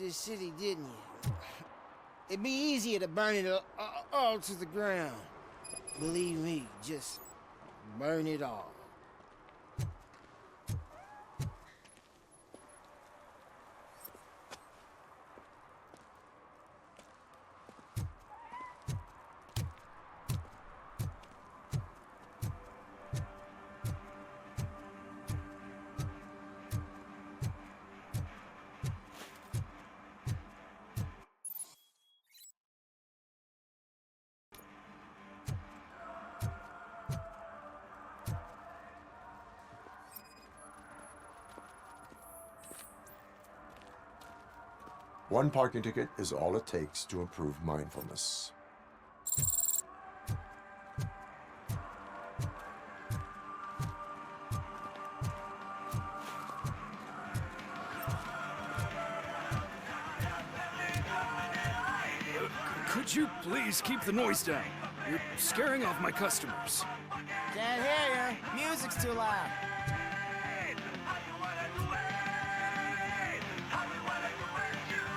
the city, didn't you? It'd be easier to burn it all to the ground. Believe me, just burn it all. One parking ticket is all it takes to improve mindfulness. Could you please keep the noise down? You're scaring off my customers. Can't hear you. Music's too loud.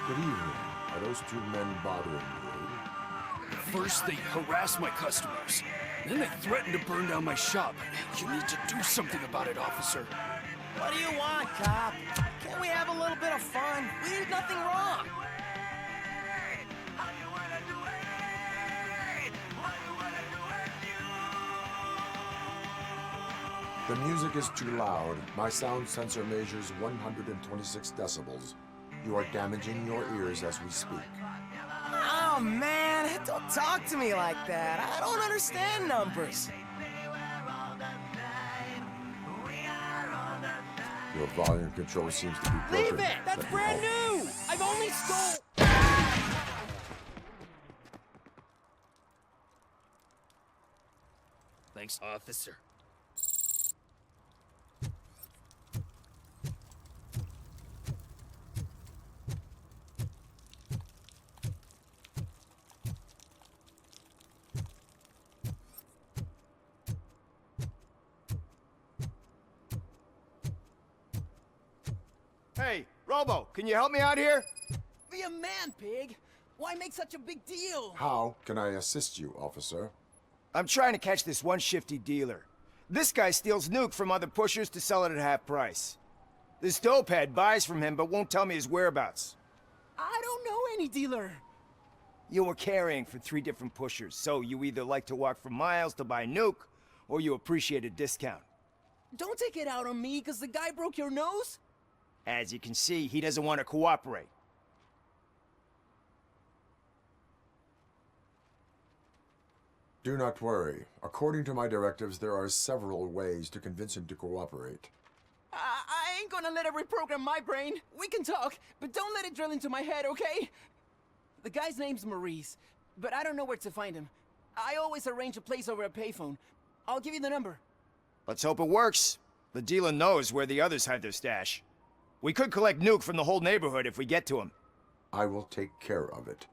Good evening. Are those two men bothering you? First, they harass my customers. Then they threaten to burn down my shop. You need to do something about it, officer. What do you want, cop? Can't we have a little bit of fun? We did nothing wrong. The music is too loud. My sound sensor measures 126 decibels. You are damaging your ears as we speak. Oh, man, don't talk to me like that. I don't understand numbers. Your volume control seems to be broken. Leave it! That's brand new! I've only stole... Thanks, officer. Hey, Robo, can you help me out here? Be a man, pig. Why make such a big deal? How can I assist you, officer? I'm trying to catch this one shifty dealer. This guy steals nuke from other pushers to sell it at half price. This dopehead buys from him but won't tell me his whereabouts. I don't know any dealer. You were carrying for 3 different pushers, so you either like to walk for miles to buy nuke, or you appreciate a discount. Don't take it out on me, because the guy broke your nose? As you can see, he doesn't want to cooperate. Do not worry. According to my directives, there are several ways to convince him to cooperate. I ain't gonna let it reprogram my brain. We can talk, but don't let it drill into my head, okay? The guy's name's Maurice, but I don't know where to find him. I always arrange a place over a payphone. I'll give you the number. Let's hope it works. The dealer knows where the others hide their stash. We could collect nuke from the whole neighborhood if we get to him. I will take care of it.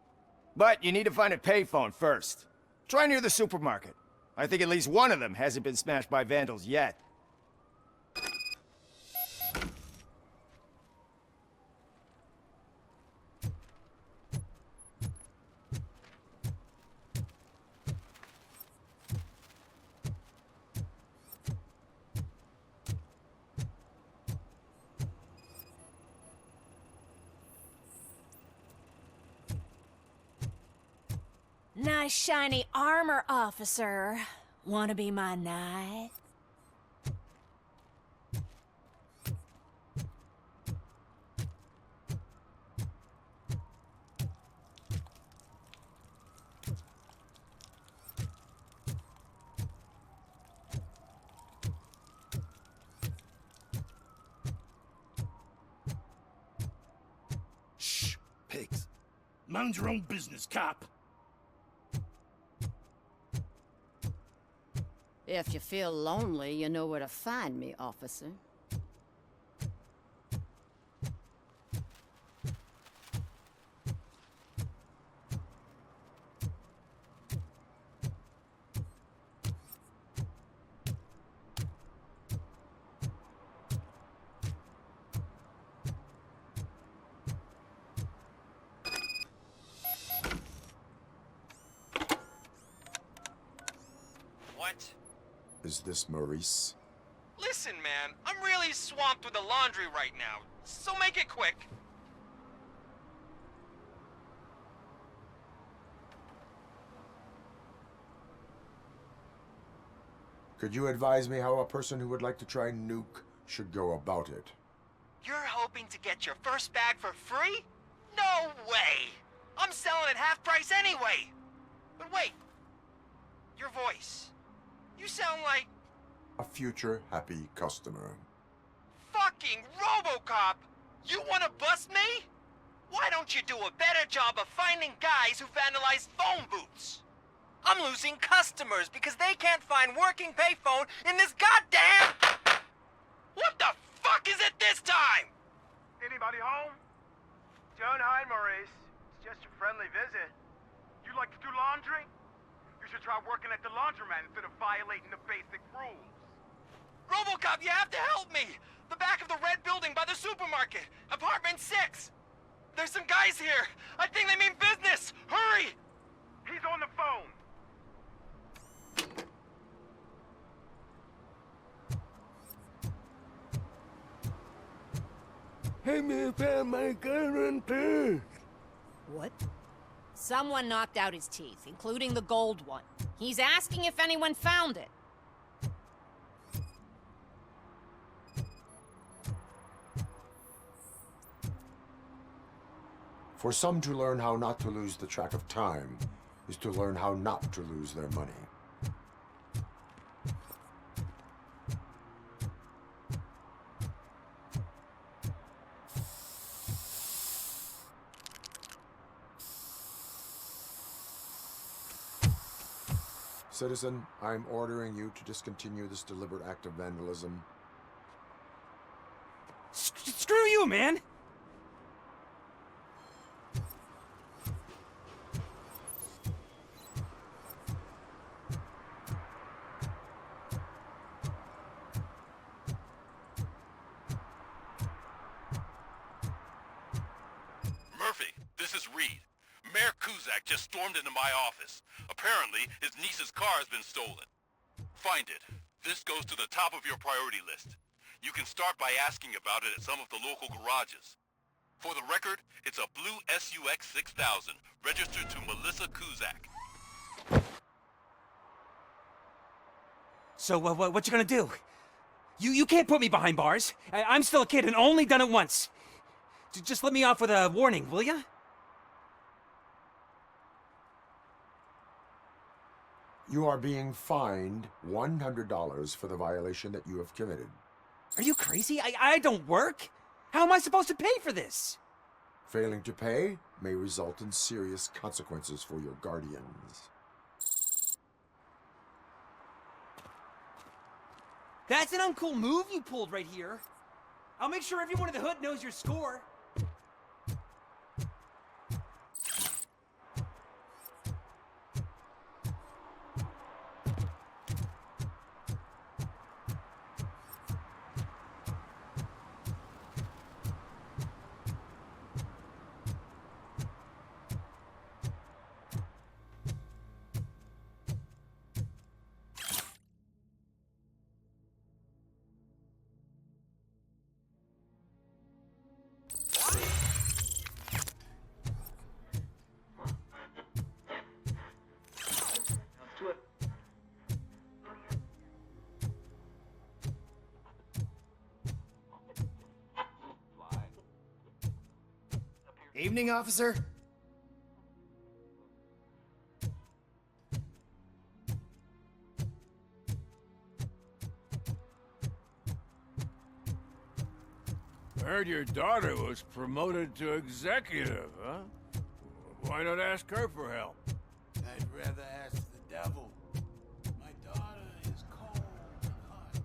But you need to find a payphone first. Try near the supermarket. I think at least one of them hasn't been smashed by vandals yet. Nice shiny armor, officer. Wanna be my knight? Shh, pigs. Mind your own business, cop. If you feel lonely, you know where to find me, officer. What? Is this Maurice? Listen, man, I'm really swamped with the laundry right now, so make it quick. Could you advise me how a person who would like to try Nuke should go about it? You're hoping to get your first bag for free? No way! I'm selling at half price anyway! But wait, your voice. You sound like A future happy customer. fucking RoboCop! You wanna bust me? Why don't you do a better job of finding guys who vandalize phone booths? I'm losing customers because they can't find working payphone in this goddamn... What the fuck is it this time? Anybody home? Don't hide, Maurice. It's just a friendly visit. You like to do laundry? You should try working at the laundromat instead of violating the basic rules. RoboCop, you have to help me! The back of the red building by the supermarket, apartment 6. There's some guys here. I think they mean business. Hurry! He's on the phone. Hey, me found my gun and purse. What? Someone knocked out his teeth, including the gold one. He's asking if anyone found it. For some to learn how not to lose the track of time is to learn how not to lose their money. Citizen, I'm ordering you to discontinue this deliberate act of vandalism. Screw you, man! Murphy, this is Reed. Mayor Kuzak just stormed into my office. Apparently, his niece's car has been stolen. Find it. This goes to the top of your priority list. You can start by asking about it at some of the local garages. For the record, it's a blue SUX 6000, registered to Melissa Kuzak. So, what you gonna do? You can't put me behind bars. I'm still a kid and only done it once. Just let me off with a warning, will ya? You are being fined $100 for the violation that you have committed. Are you crazy? I don't work. How am I supposed to pay for this? Failing to pay may result in serious consequences for your guardians. That's an uncool move you pulled right here. I'll make sure everyone in the hood knows your score. Evening, officer. Heard your daughter was promoted to executive, huh? Why not ask her for help? I'd rather ask the devil. My daughter is cold and heartless.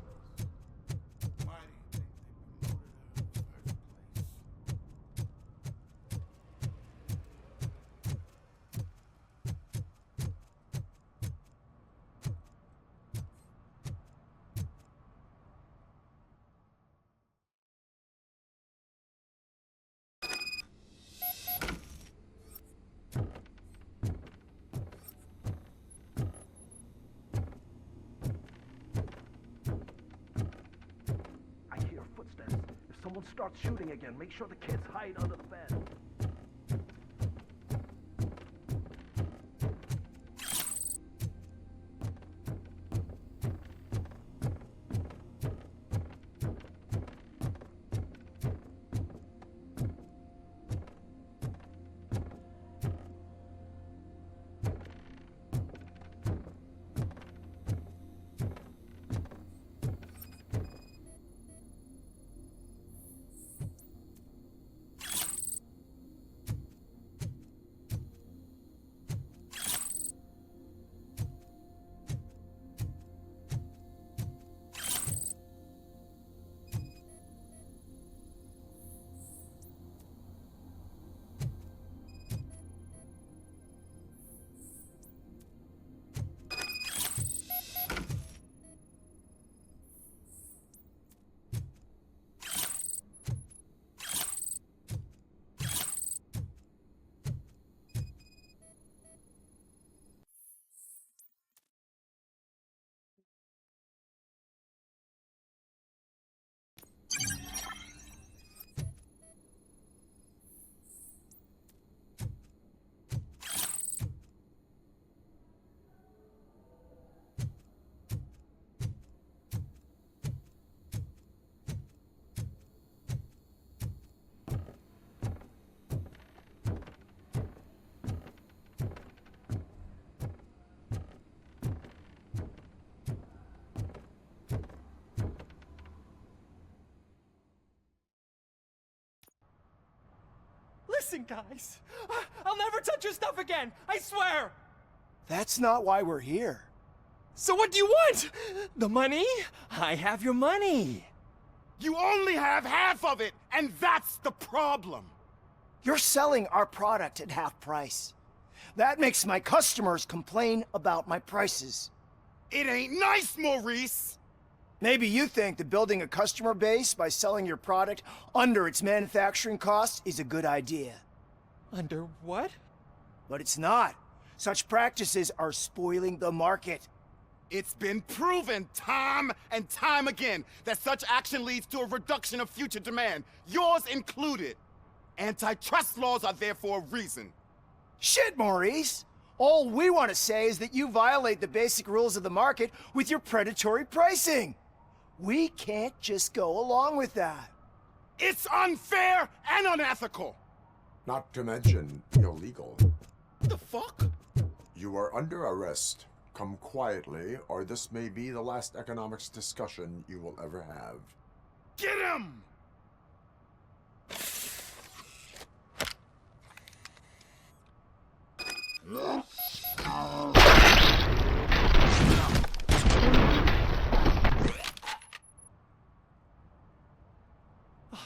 Why do you think they promoted her in the first place? we'll start shooting again. Make sure the kids hide under the bed. Listen, guys. I'll never touch your stuff again. I swear. That's not why we're here. So what do you want? The money? I have your money. You only have half of it, and that's the problem. You're selling our product at half price. That makes my customers complain about my prices. It ain't nice, Maurice. Maybe you think that building a customer base by selling your product under its manufacturing cost is a good idea. Under what? But it's not. Such practices are spoiling the market. It's been proven time and time again that such action leads to a reduction of future demand, yours included. Antitrust laws are there for a reason. Shit, Maurice! All we want to say is that you violate the basic rules of the market with your predatory pricing. We can't just go along with that. It's unfair and unethical. Not to mention illegal. The fuck? You are under arrest. Come quietly, or this may be the last economics discussion you will ever have. Get him! Oh,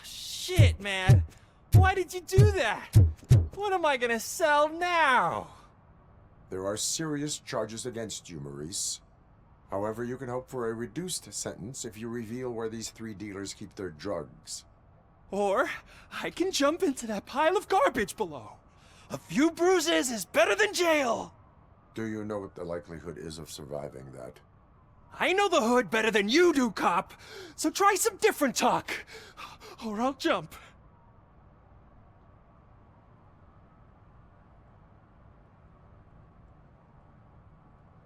shit, man. Why did you do that? What am I gonna sell now? There are serious charges against you, Maurice. However, you can hope for a reduced sentence if you reveal where these 3 dealers keep their drugs. Or I can jump into that pile of garbage below. A few bruises is better than jail. Do you know what the likelihood is of surviving that? I know the hood better than you do, cop. So try some different talk, or I'll jump.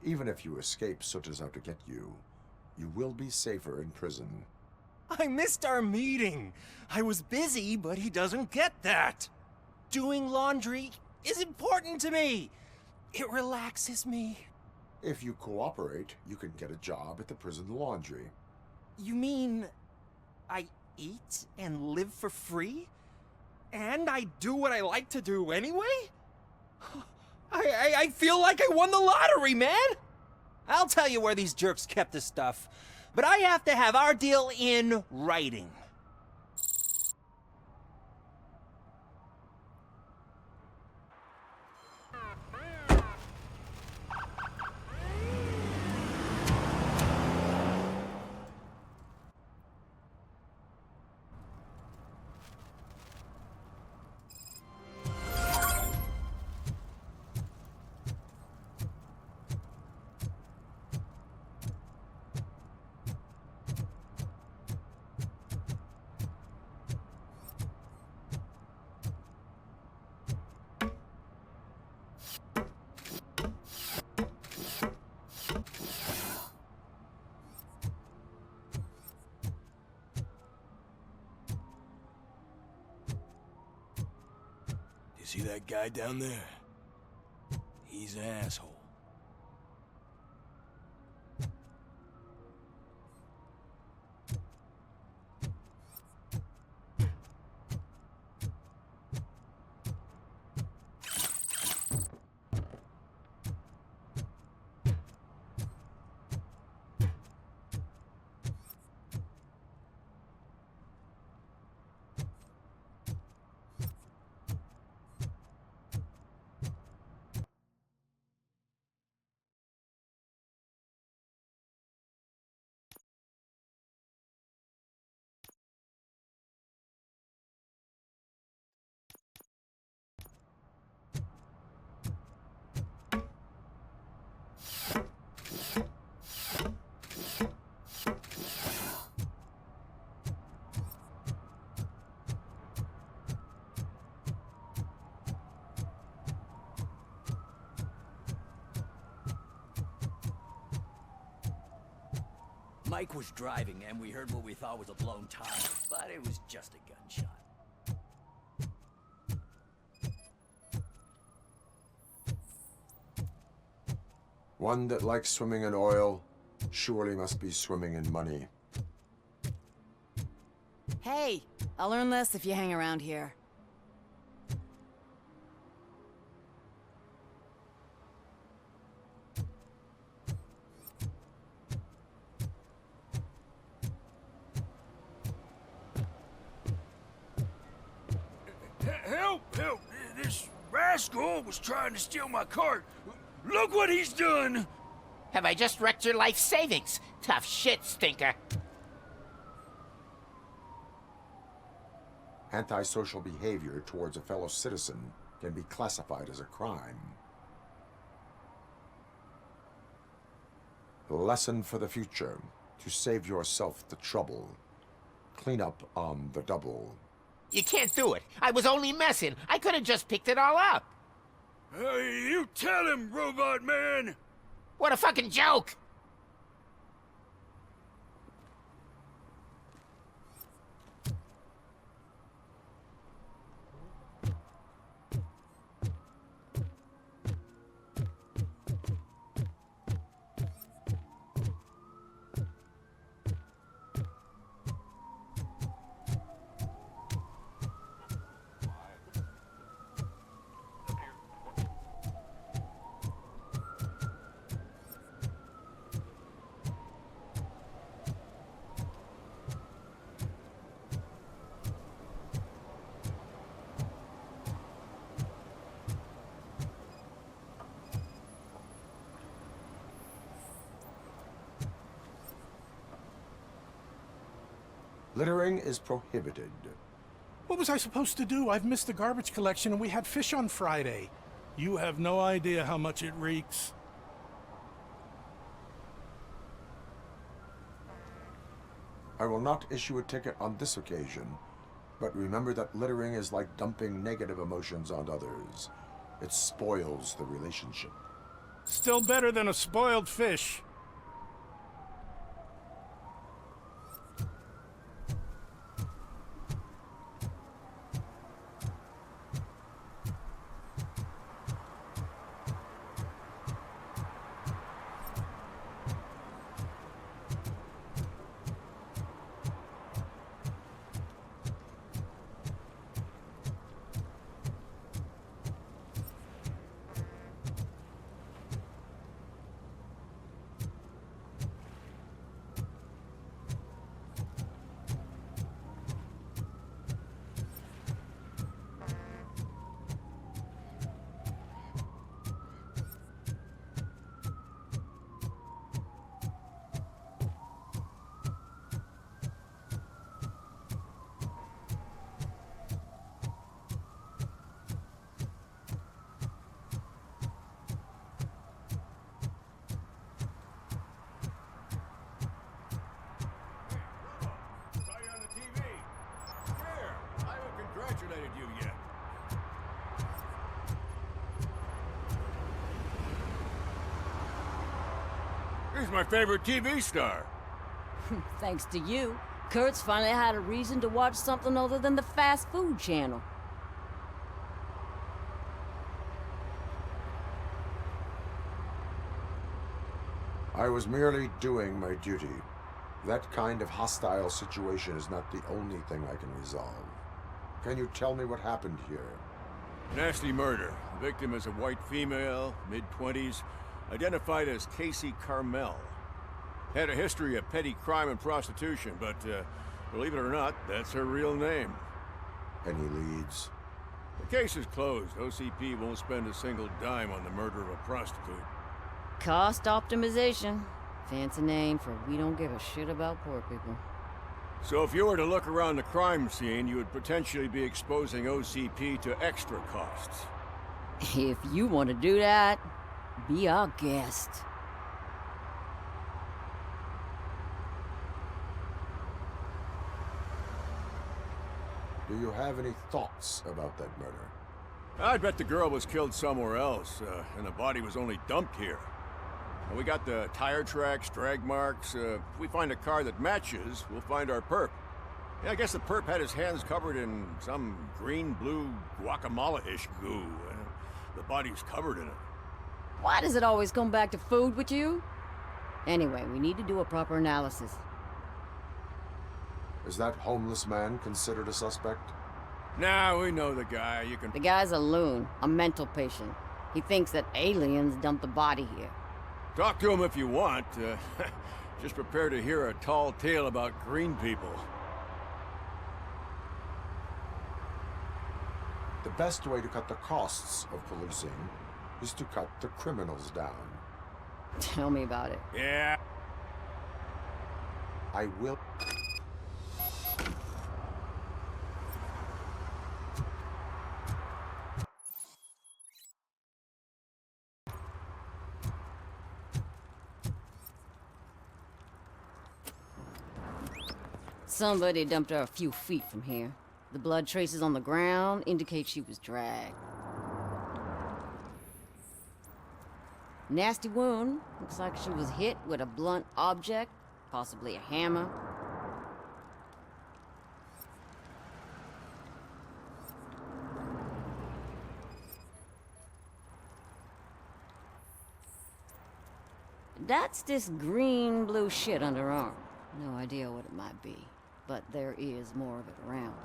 Even if you escape Soot is out to get you, you will be safer in prison. I missed our meeting. I was busy, but he doesn't get that. Doing laundry is important to me. It relaxes me. If you cooperate, you can get a job at the prison laundry. You mean I eat and live for free? And I do what I like to do anyway? I feel like I won the lottery, man! I'll tell you where these jerks kept the stuff, but I have to have our deal in writing. See that guy down there? He's an asshole. Mike was driving, and we heard what we thought was a blown tire, but it was just a gunshot. One that likes swimming in oil surely must be swimming in money. Hey, I'll learn less if you hang around here. Help! Help! This rascal was trying to steal my cart. Look what he's done! Have I just wrecked your life savings? Tough shit, stinker. Antisocial behavior towards a fellow citizen can be classified as a crime. The lesson for the future: to save yourself the trouble. Clean up on the double. You can't do it. I was only messing. I could have just picked it all up. You tell him, Robot Man! What a fucking joke! Littering is prohibited. What was I supposed to do? I've missed the garbage collection and we had fish on Friday. You have no idea how much it reeks. I will not issue a ticket on this occasion, but remember that littering is like dumping negative emotions on others. It spoils the relationship. Still better than a spoiled fish. Congratulated you yet. He's my favorite TV star. Thanks to you, Kurt's finally had a reason to watch something other than the fast food channel. I was merely doing my duty. That kind of hostile situation is not the only thing I can resolve. Can you tell me what happened here? Nasty murder. The victim is a white female, mid-20s, identified as Casey Carmel. Had a history of petty crime and prostitution, but believe it or not, that's her real name. Any leads? The case is closed. OCP won't spend a single dime on the murder of a prostitute. Cost optimization. Fancy name for we don't give a shit about poor people. So if you were to look around the crime scene, you would potentially be exposing OCP to extra costs. If you want to do that, be our guest. Do you have any thoughts about that murder? I'd bet the girl was killed somewhere else, and the body was only dumped here. And we got the tire tracks, drag marks. If we find a car that matches, we'll find our perp. Yeah, I guess the perp had his hands covered in some green-blue guacamole-ish goo. The body's covered in it. Why does it always come back to food with you? Anyway, we need to do a proper analysis. Is that homeless man considered a suspect? Nah, we know the guy. You can... The guy's a loon, a mental patient. He thinks that aliens dumped the body here. Talk to him if you want. Just prepare to hear a tall tale about green people. The best way to cut the costs of policing is to cut the criminals down. Tell me about it. Yeah. I will... Somebody dumped her a few feet from here. The blood traces on the ground indicate she was dragged. Nasty wound. Looks like she was hit with a blunt object, possibly a hammer. That's this green-blue shit under her arm. No idea what it might be, but there is more of it around.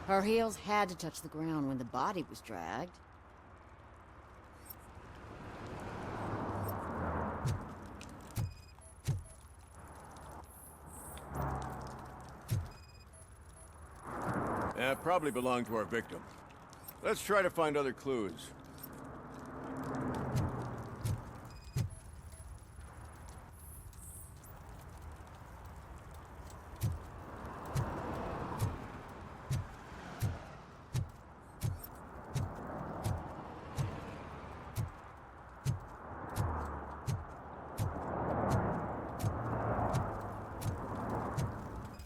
Her heels had to touch the ground when the body was dragged. Probably belonged to our victim. Let's try to find other clues.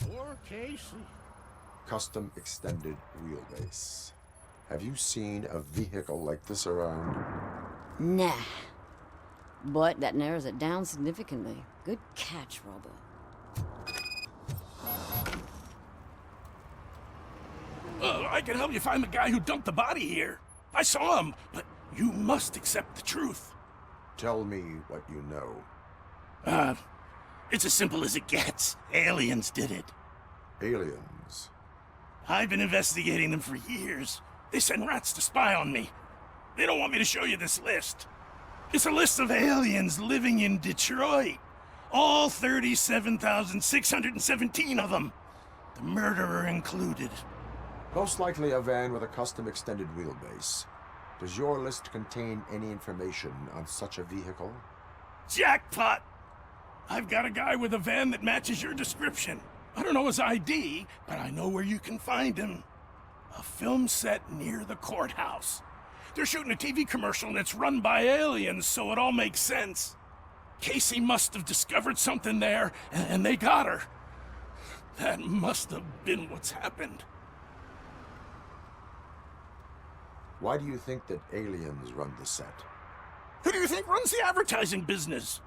Poor Casey. Custom extended wheelbase. Have you seen a vehicle like this around? Nah. But that narrows it down significantly. Good catch, Robo. I can help you find the guy who dumped the body here. I saw him, but you must accept the truth. Tell me what you know. It's as simple as it gets. Aliens did it. Aliens? I've been investigating them for years. They send rats to spy on me. They don't want me to show you this list. It's a list of aliens living in Detroit. All 37,617 of them. The murderer included. Most likely a van with a custom extended wheelbase. Does your list contain any information on such a vehicle? Jackpot! I've got a guy with a van that matches your description. I don't know his ID, but I know where you can find him. A film set near the courthouse. They're shooting a TV commercial and it's run by aliens, so it all makes sense. Casey must have discovered something there, and they got her. That must have been what's happened. Why do you think that aliens run the set? Who do you think runs the advertising business?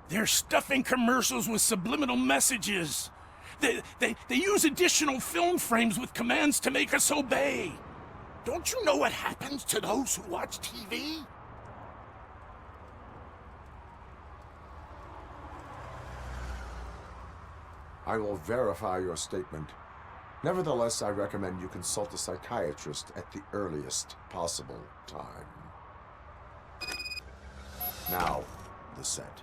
They're stuffing commercials with subliminal messages. They use additional film frames with commands to make us obey. Don't you know what happens to those who watch TV? I will verify your statement. Nevertheless, I recommend you consult a psychiatrist at the earliest possible time. Now, the set.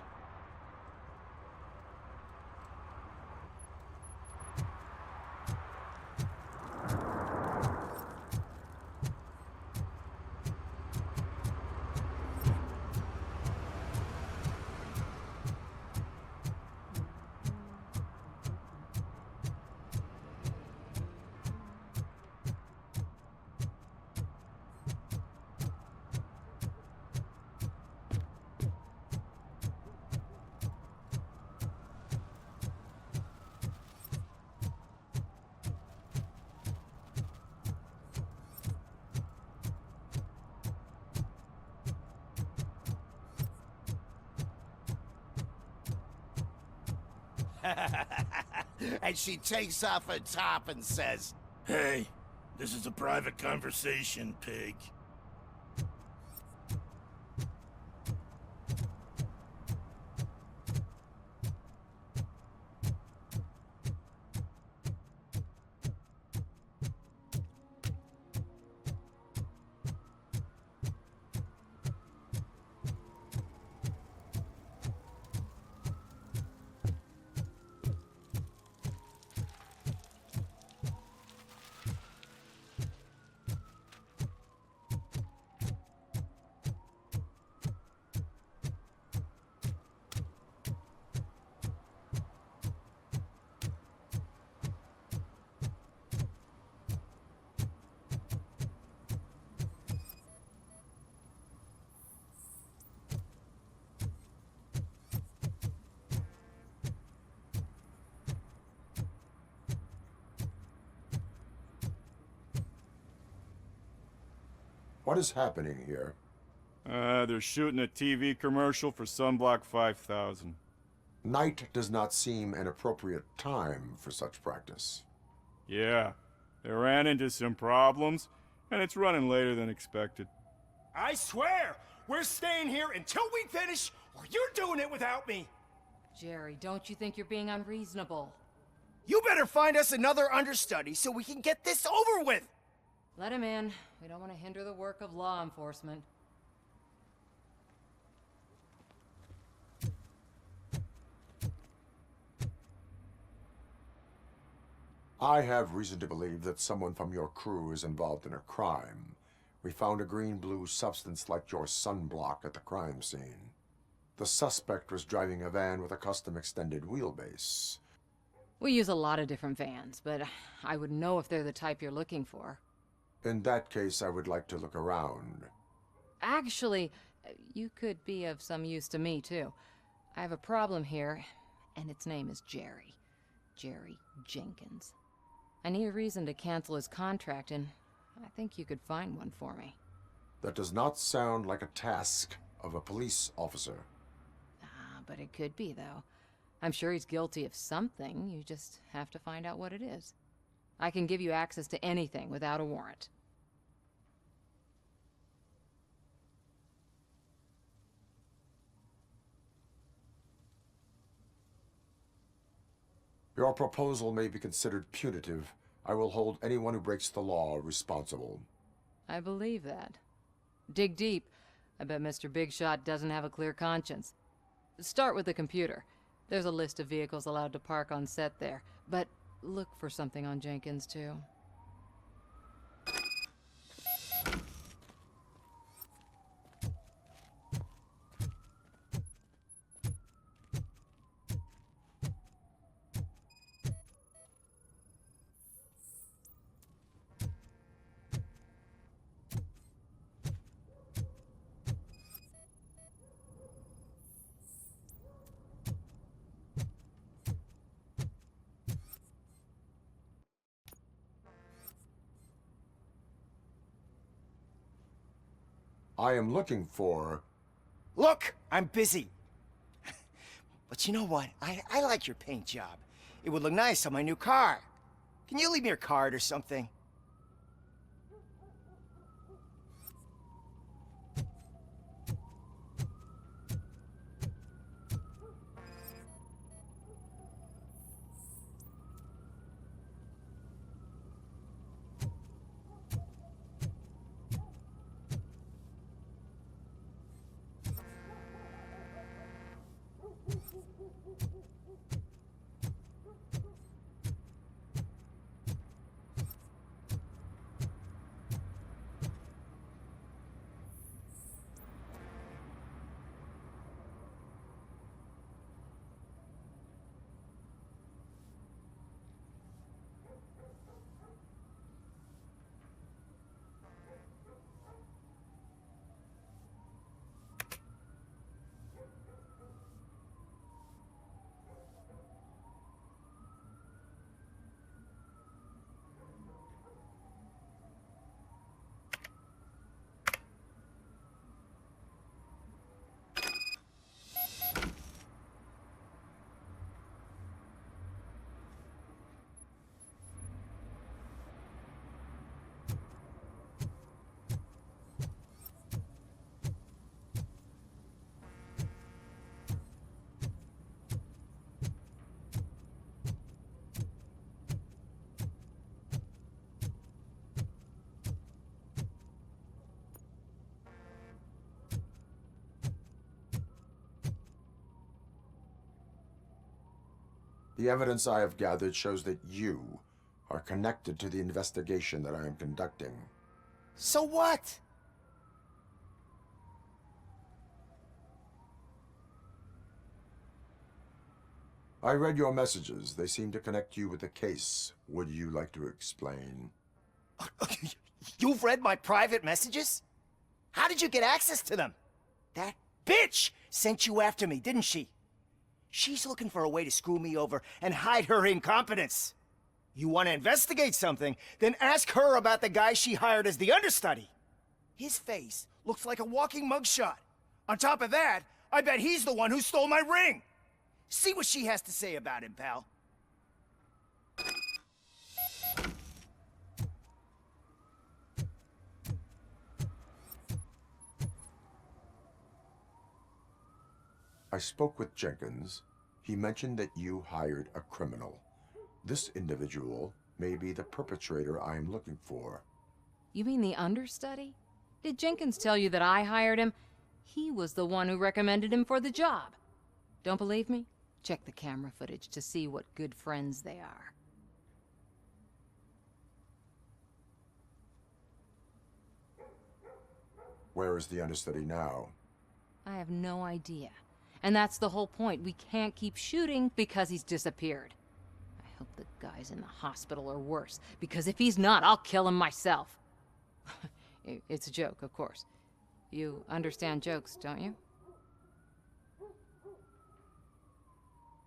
And she takes off her top and says, "Hey, this is a private conversation, pig." What is happening here? They're shooting a TV commercial for Sunblock 5000. Night does not seem an appropriate time for such practice. Yeah, they ran into some problems, and it's running later than expected. I swear, we're staying here until we finish, or you're doing it without me. Jerry, don't you think you're being unreasonable? You better find us another understudy so we can get this over with. Let him in. We don't want to hinder the work of law enforcement. I have reason to believe that someone from your crew is involved in a crime. We found a green-blue substance like your sunblock at the crime scene. The suspect was driving a van with a custom extended wheelbase. We use a lot of different vans, but I wouldn't know if they're the type you're looking for. In that case, I would like to look around. Actually, you could be of some use to me, too. I have a problem here, and its name is Jerry. Jerry Jenkins. I need a reason to cancel his contract, and I think you could find one for me. That does not sound like a task of a police officer. But it could be, though. I'm sure he's guilty of something. You just have to find out what it is. I can give you access to anything without a warrant. Your proposal may be considered punitive. I will hold anyone who breaks the law responsible. I believe that. Dig deep. I bet Mr. Big Shot doesn't have a clear conscience. Start with the computer. There's a list of vehicles allowed to park on set there, but look for something on Jenkins, too. I am looking for Look, I'm busy. But you know what? I like your paint job. It would look nice on my new car. Can you leave me your card or something? The evidence I have gathered shows that you are connected to the investigation that I am conducting. So what? I read your messages. They seem to connect you with the case. Would you like to explain? You've read my private messages? How did you get access to them? That bitch sent you after me, didn't she? She's looking for a way to screw me over and hide her incompetence. You want to investigate something, then ask her about the guy she hired as the understudy. His face looks like a walking mugshot. On top of that, I bet he's the one who stole my ring. See what she has to say about him, pal. I spoke with Jenkins. He mentioned that you hired a criminal. This individual may be the perpetrator I am looking for. You mean the understudy? Did Jenkins tell you that I hired him? He was the one who recommended him for the job. Don't believe me? Check the camera footage to see what good friends they are. Where is the understudy now? I have no idea. And that's the whole point. We can't keep shooting because he's disappeared. I hope the guy's in the hospital or worse, because if he's not, I'll kill him myself. It's a joke, of course. You understand jokes, don't you?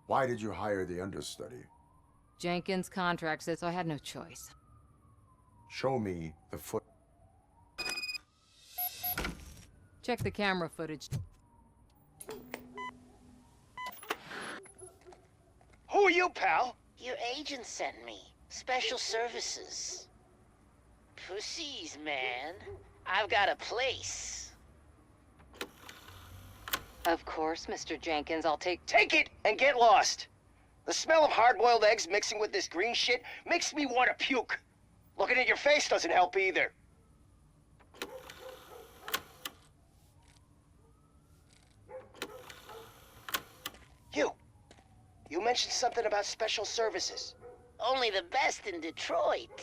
Why did you hire the understudy? Jenkins' contract said so. I had no choice. Show me the foot. Check the camera footage. Who are you, pal? Your agent sent me. Special services. Pussies, man. I've got a place. Of course, Mr. Jenkins, I'll take... Take it and get lost. The smell of hard-boiled eggs mixing with this green shit makes me want to puke. Looking at your face doesn't help either. You mentioned something about special services. Only the best in Detroit.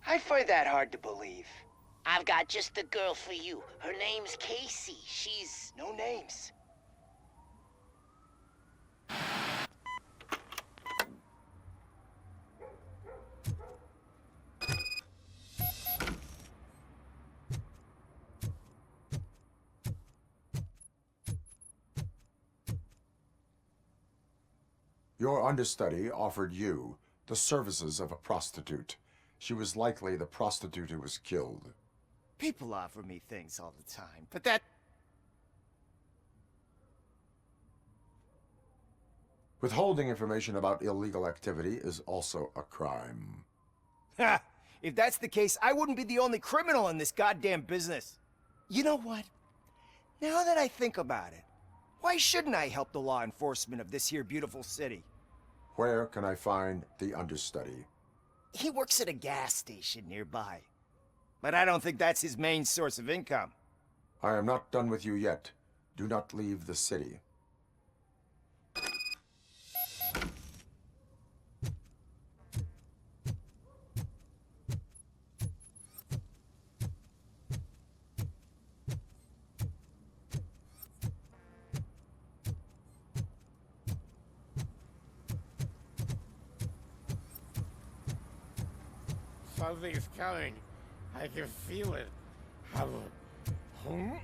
I find that hard to believe. I've got just the girl for you. Her name's Casey. She's... No names. Your understudy offered you the services of a prostitute. She was likely the prostitute who was killed. People offer me things all the time, but that... Withholding information about illegal activity is also a crime. Ha! If that's the case, I wouldn't be the only criminal in this goddamn business. You know what? Now that I think about it, why shouldn't I help the law enforcement of this here beautiful city? Where can I find the understudy? He works at a gas station nearby. But I don't think that's his main source of income. I am not done with you yet. Do not leave the city. Something's coming. I can feel it. Hum?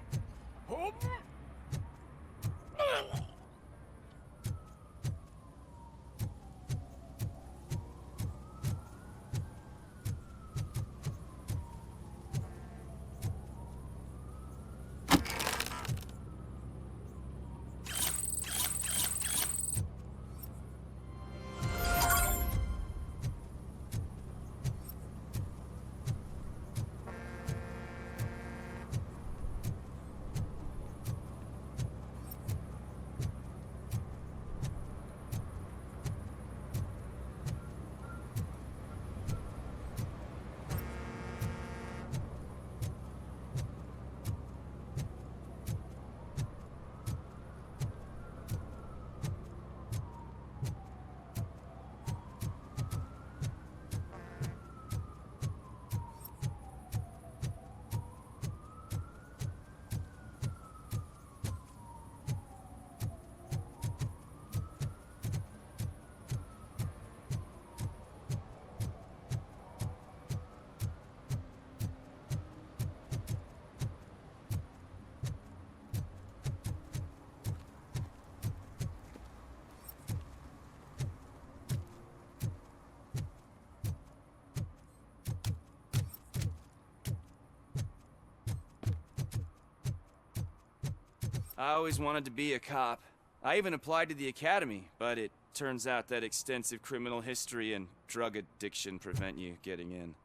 I always wanted to be a cop. I even applied to the academy, but it turns out that extensive criminal history and drug addiction prevent you getting in.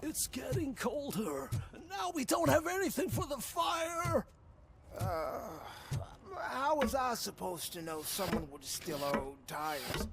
It's getting colder. Now we don't have anything for the fire. How was I supposed to know someone would steal our old tires?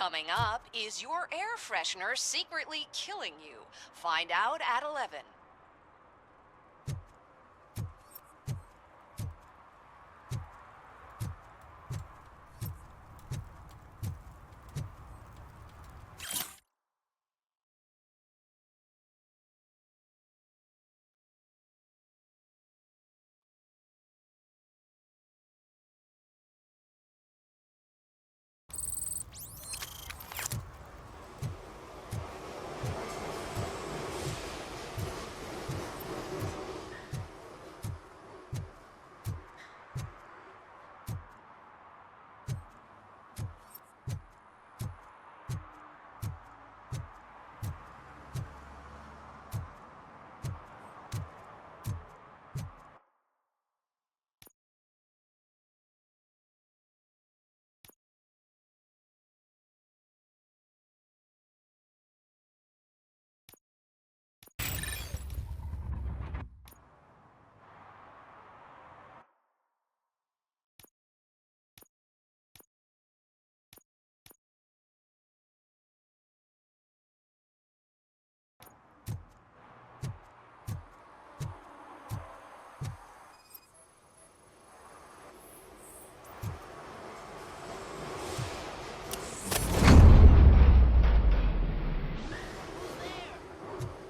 Coming up, is your air freshener secretly killing you? Find out at 11.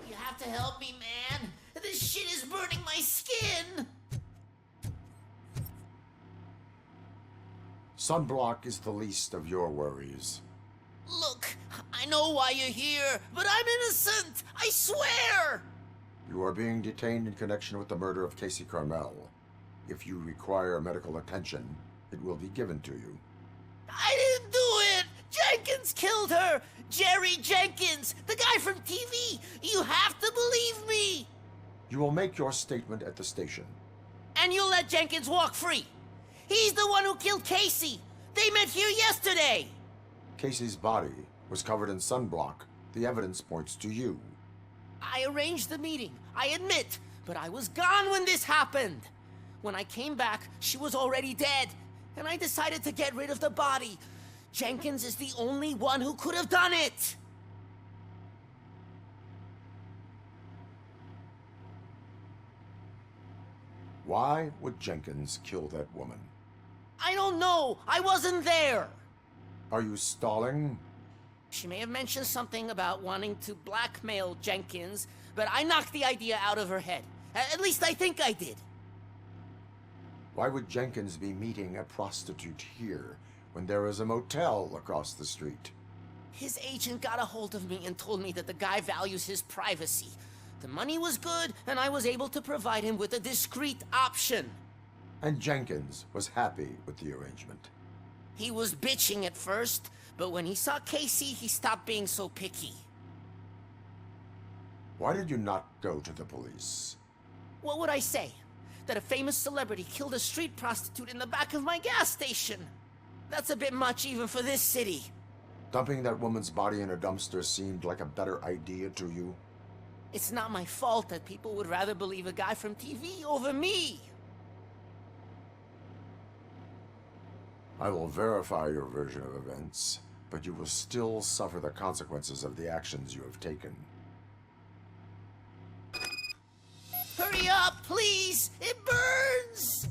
You have to help me, man. This shit is burning my skin. Sunblock is the least of your worries. Look, I know why you're here, but I'm innocent. I swear. You are being detained in connection with the murder of Casey Carmel. If you require medical attention, it will be given to you. I didn't do it. Jenkins killed her. Jerry Jenkins, the guy from TV. You have to believe me. You will make your statement at the station. And you'll let Jenkins walk free. He's the one who killed Casey. They met here yesterday. Casey's body was covered in sunblock. The evidence points to you. I arranged the meeting, I admit, but I was gone when this happened. When I came back, she was already dead, and I decided to get rid of the body. Jenkins is the only one who could have done it. Why would Jenkins kill that woman? I don't know. I wasn't there. Are you stalling? She may have mentioned something about wanting to blackmail Jenkins, but I knocked the idea out of her head. At least I think I did. Why would Jenkins be meeting a prostitute here when there is a motel across the street? His agent got a hold of me and told me that the guy values his privacy. The money was good, and I was able to provide him with a discreet option. And Jenkins was happy with the arrangement. He was bitching at first, but when he saw Casey, he stopped being so picky. Why did you not go to the police? What would I say? That a famous celebrity killed a street prostitute in the back of my gas station? That's a bit much even for this city. Dumping that woman's body in a dumpster seemed like a better idea to you? It's not my fault that people would rather believe a guy from TV over me. I will verify your version of events, but you will still suffer the consequences of the actions you have taken. Hurry up, please! It burns!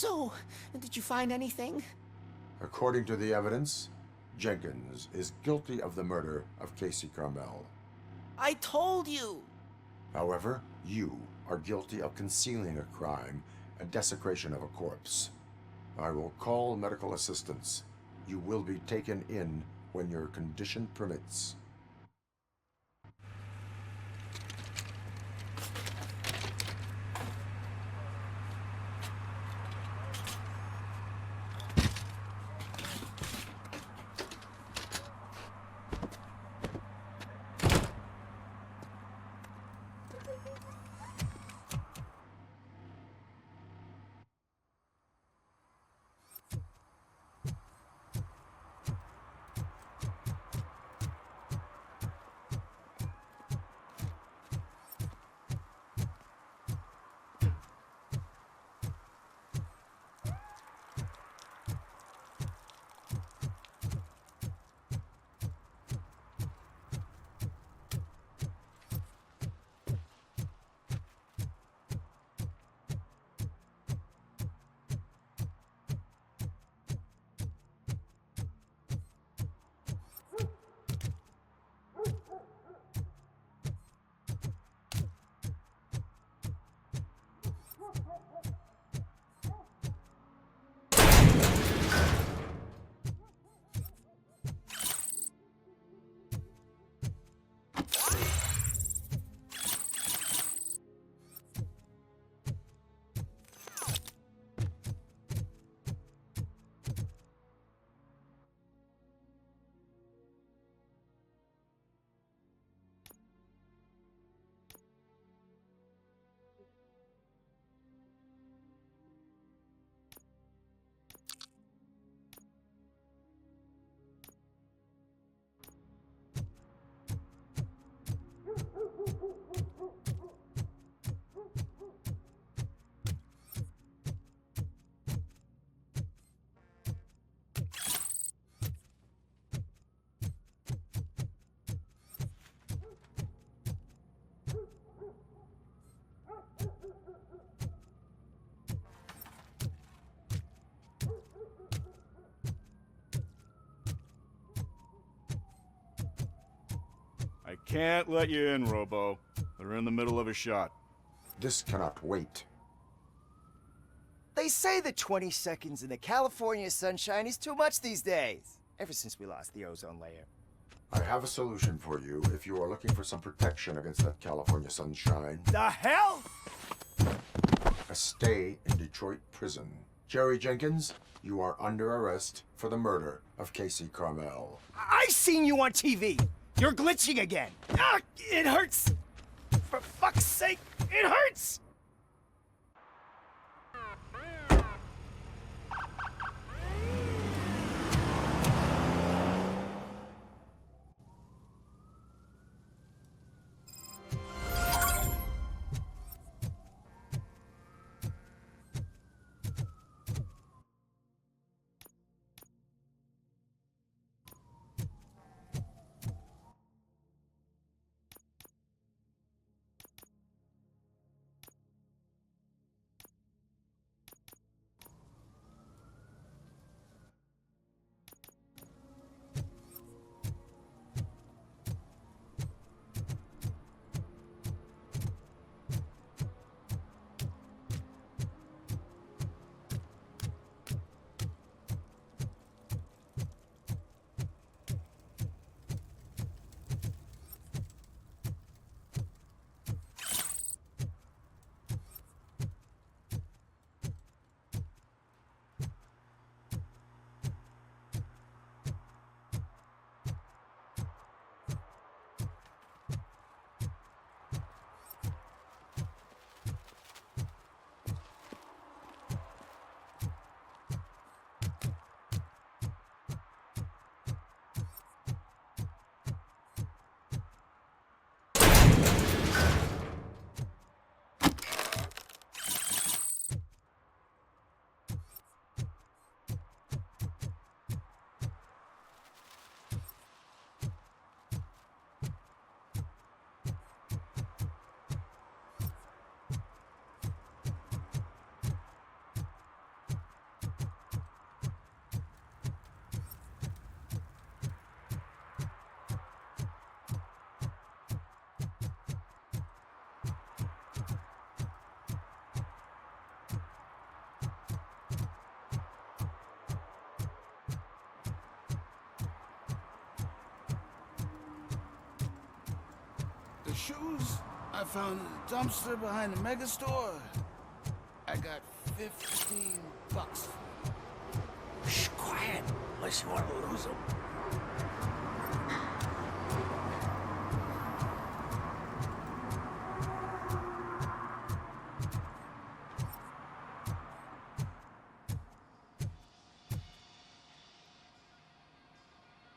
So, did you find anything? According to the evidence, Jenkins is guilty of the murder of Casey Carmel. I told you! However, you are guilty of concealing a crime and desecration of a corpse. I will call medical assistance. You will be taken in when your condition permits. I can't let you in, Robo. They're in the middle of a shot. This cannot wait. They say the 20 seconds in the California sunshine is too much these days. Ever since we lost the ozone layer. I have a solution for you if you are looking for some protection against that California sunshine. The hell? A stay in Detroit prison. Jerry Jenkins, you are under arrest for the murder of Casey Carmel. I seen you on TV. You're glitching again. Ah, it hurts. For fuck's sake, it hurts. found in the dumpster behind the mega store. I got $15 for it. Shh, quiet, unless you want to lose them.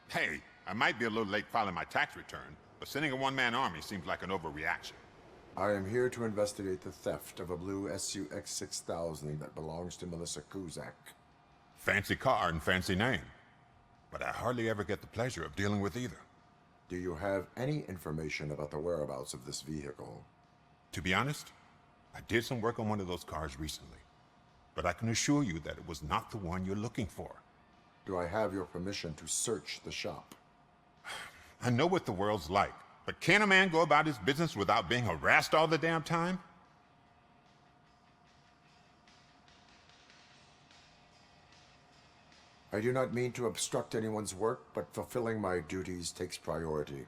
Hey, I might be a little late filing my tax return, but sending a one-man army seems like an overreaction. I am here to investigate the theft of a blue SUX 6000 that belongs to Melissa Kuzak. Fancy car and fancy name. But I hardly ever get the pleasure of dealing with either. Do you have any information about the whereabouts of this vehicle? To be honest, I did some work on one of those cars recently. But I can assure you that it was not the one you're looking for. Do I have your permission to search the shop? I know what the world's like, but can a man go about his business without being harassed all the damn time? I do not mean to obstruct anyone's work, but fulfilling my duties takes priority.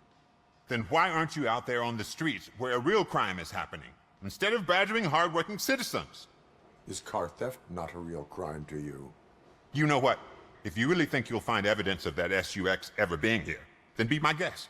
Then why aren't you out there on the streets where a real crime is happening, instead of badgering hardworking citizens? Is car theft not a real crime to you? You know what? If you really think you'll find evidence of that SUX ever being here, then be my guest.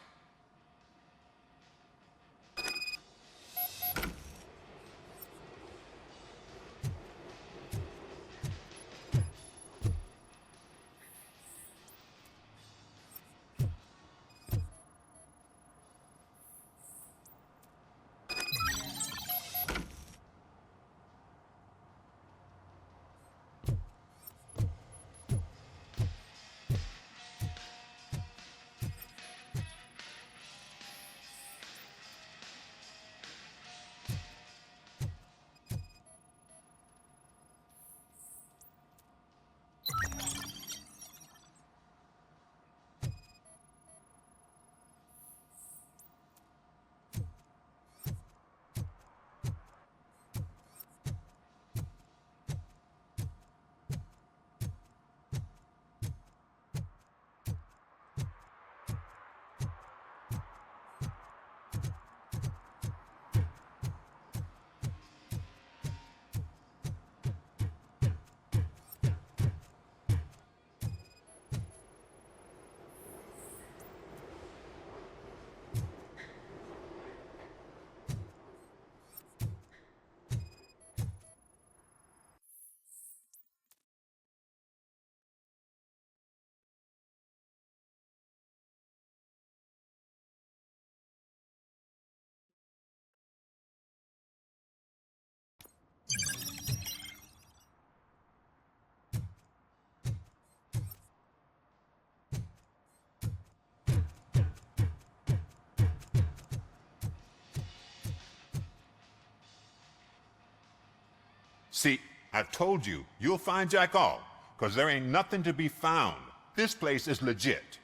See, I've told you, you'll find Jack all, because there ain't nothing to be found. This place is legit.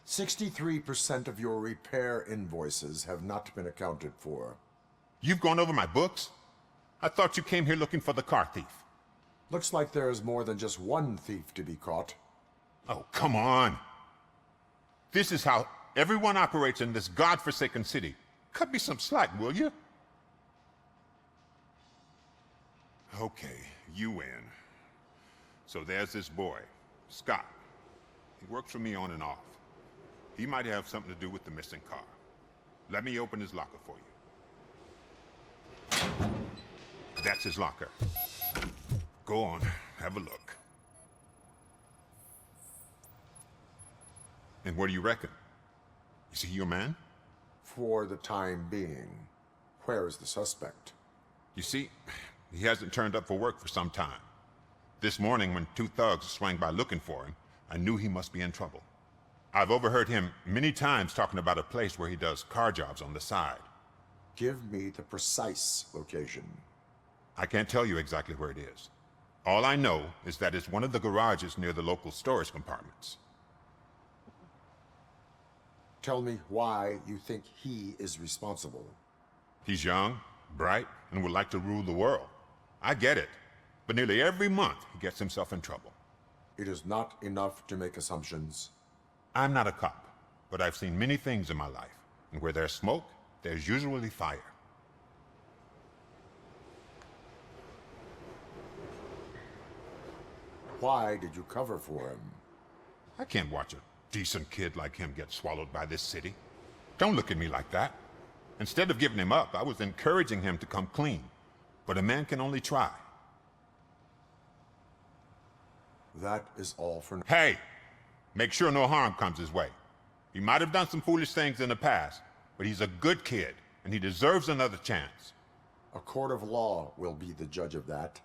"63% of your repair invoices have not been accounted for." You've gone over my books? I thought you came here looking for the car thief. Looks like there's more than just one thief to be caught. Oh, come on. This is how everyone operates in this godforsaken city. Cut me some slack, will you? Okay, you win. So there's this boy, Scott. He works for me on and off. He might have something to do with the missing car. Let me open his locker for you. That's his locker. Go on, have a look. And what do you reckon? Is he your man? For the time being. Where is the suspect? You see, he hasn't turned up for work for some time. This morning, when two thugs swang by looking for him, I knew he must be in trouble. I've overheard him many times talking about a place where he does car jobs on the side. Give me the precise location. I can't tell you exactly where it is. All I know is that it's one of the garages near the local storage compartments. Tell me why you think he is responsible. He's young, bright, and would like to rule the world. I get it. But nearly every month, he gets himself in trouble. It is not enough to make assumptions. I'm not a cop, but I've seen many things in my life. And where there's smoke, there's usually fire. Why did you cover for him? I can't watch a decent kid like him get swallowed by this city. Don't look at me like that. Instead of giving him up, I was encouraging him to come clean. But a man can only try. That is all for now. Hey! Make sure no harm comes his way. He might have done some foolish things in the past, but he's a good kid, and he deserves another chance. A court of law will be the judge of that.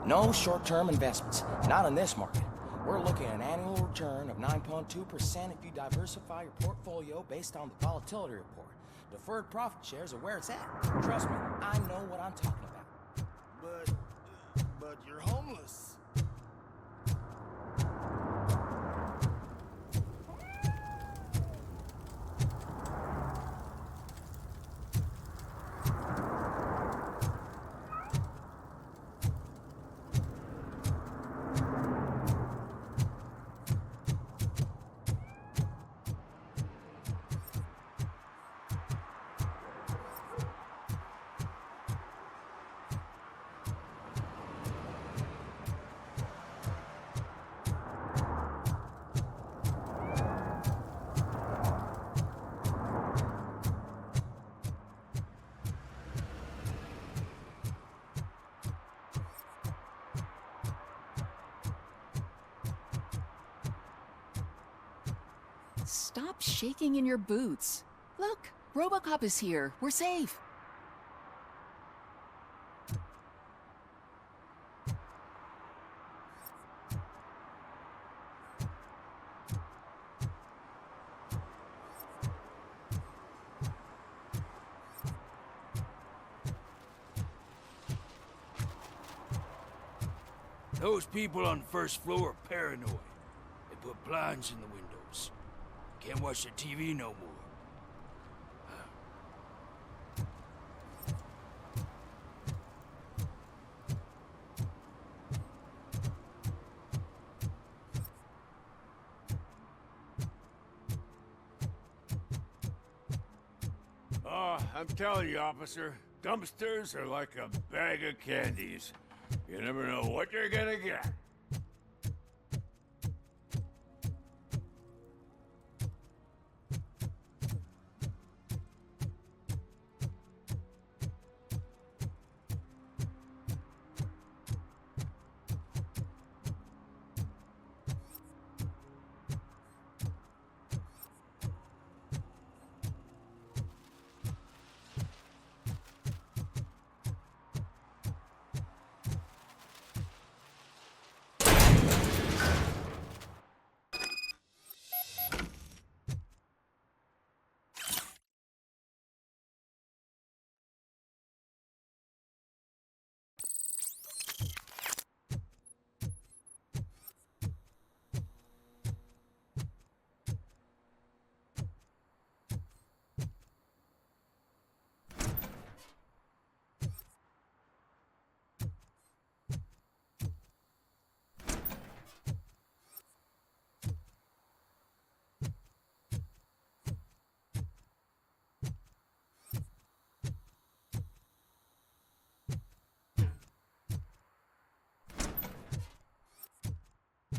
No short-term investments, not in this market. We're looking at an annual return of 9.2% if you diversify your portfolio based on the volatility report. Deferred profit shares are where it's at. Trust me, I know what I'm talking about. But you're homeless. Stop shaking in your boots. Look, RoboCop is here. We're safe. Those people on the first floor are paranoid. They put blinds in the windows. Can't watch the TV no more. Oh, I'm telling you, officer, dumpsters are like a bag of candies. You never know what you're gonna get.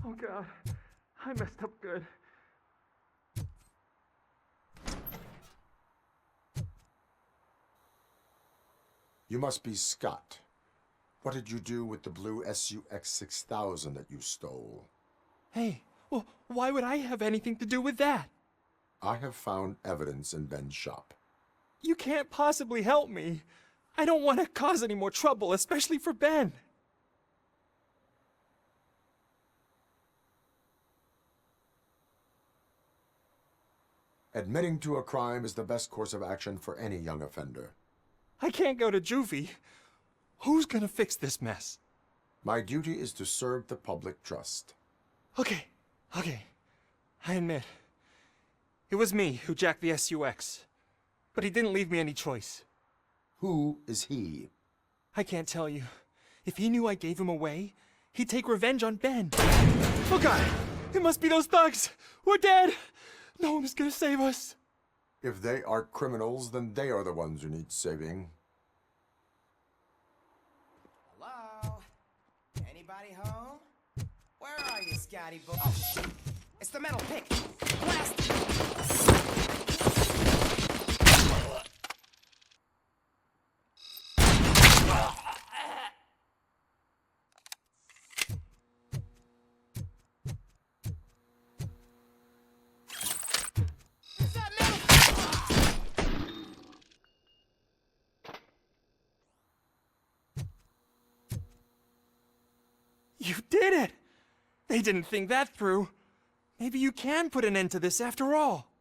Oh God, I messed up good. You must be Scott. What did you do with the blue SUX 6000 that you stole? Hey, well, why would I have anything to do with that? I have found evidence in Ben's shop. You can't possibly help me. I don't want to cause any more trouble, especially for Ben. Admitting to a crime is the best course of action for any young offender. I can't go to juvie. Who's gonna fix this mess? My duty is to serve the public trust. Okay. I admit. It was me who jacked the SUX. But he didn't leave me any choice. Who is he? I can't tell you. If he knew I gave him away, he'd take revenge on Ben. Oh God! It must be those thugs! We're dead! No one is gonna save us. If they are criminals, then they are the ones who need saving. Hello? Anybody home? Where are you, Scotty boy? Oh, shit! It's the metal pick! Blast it! You did it! They didn't think that through. Maybe you can put an end to this after all.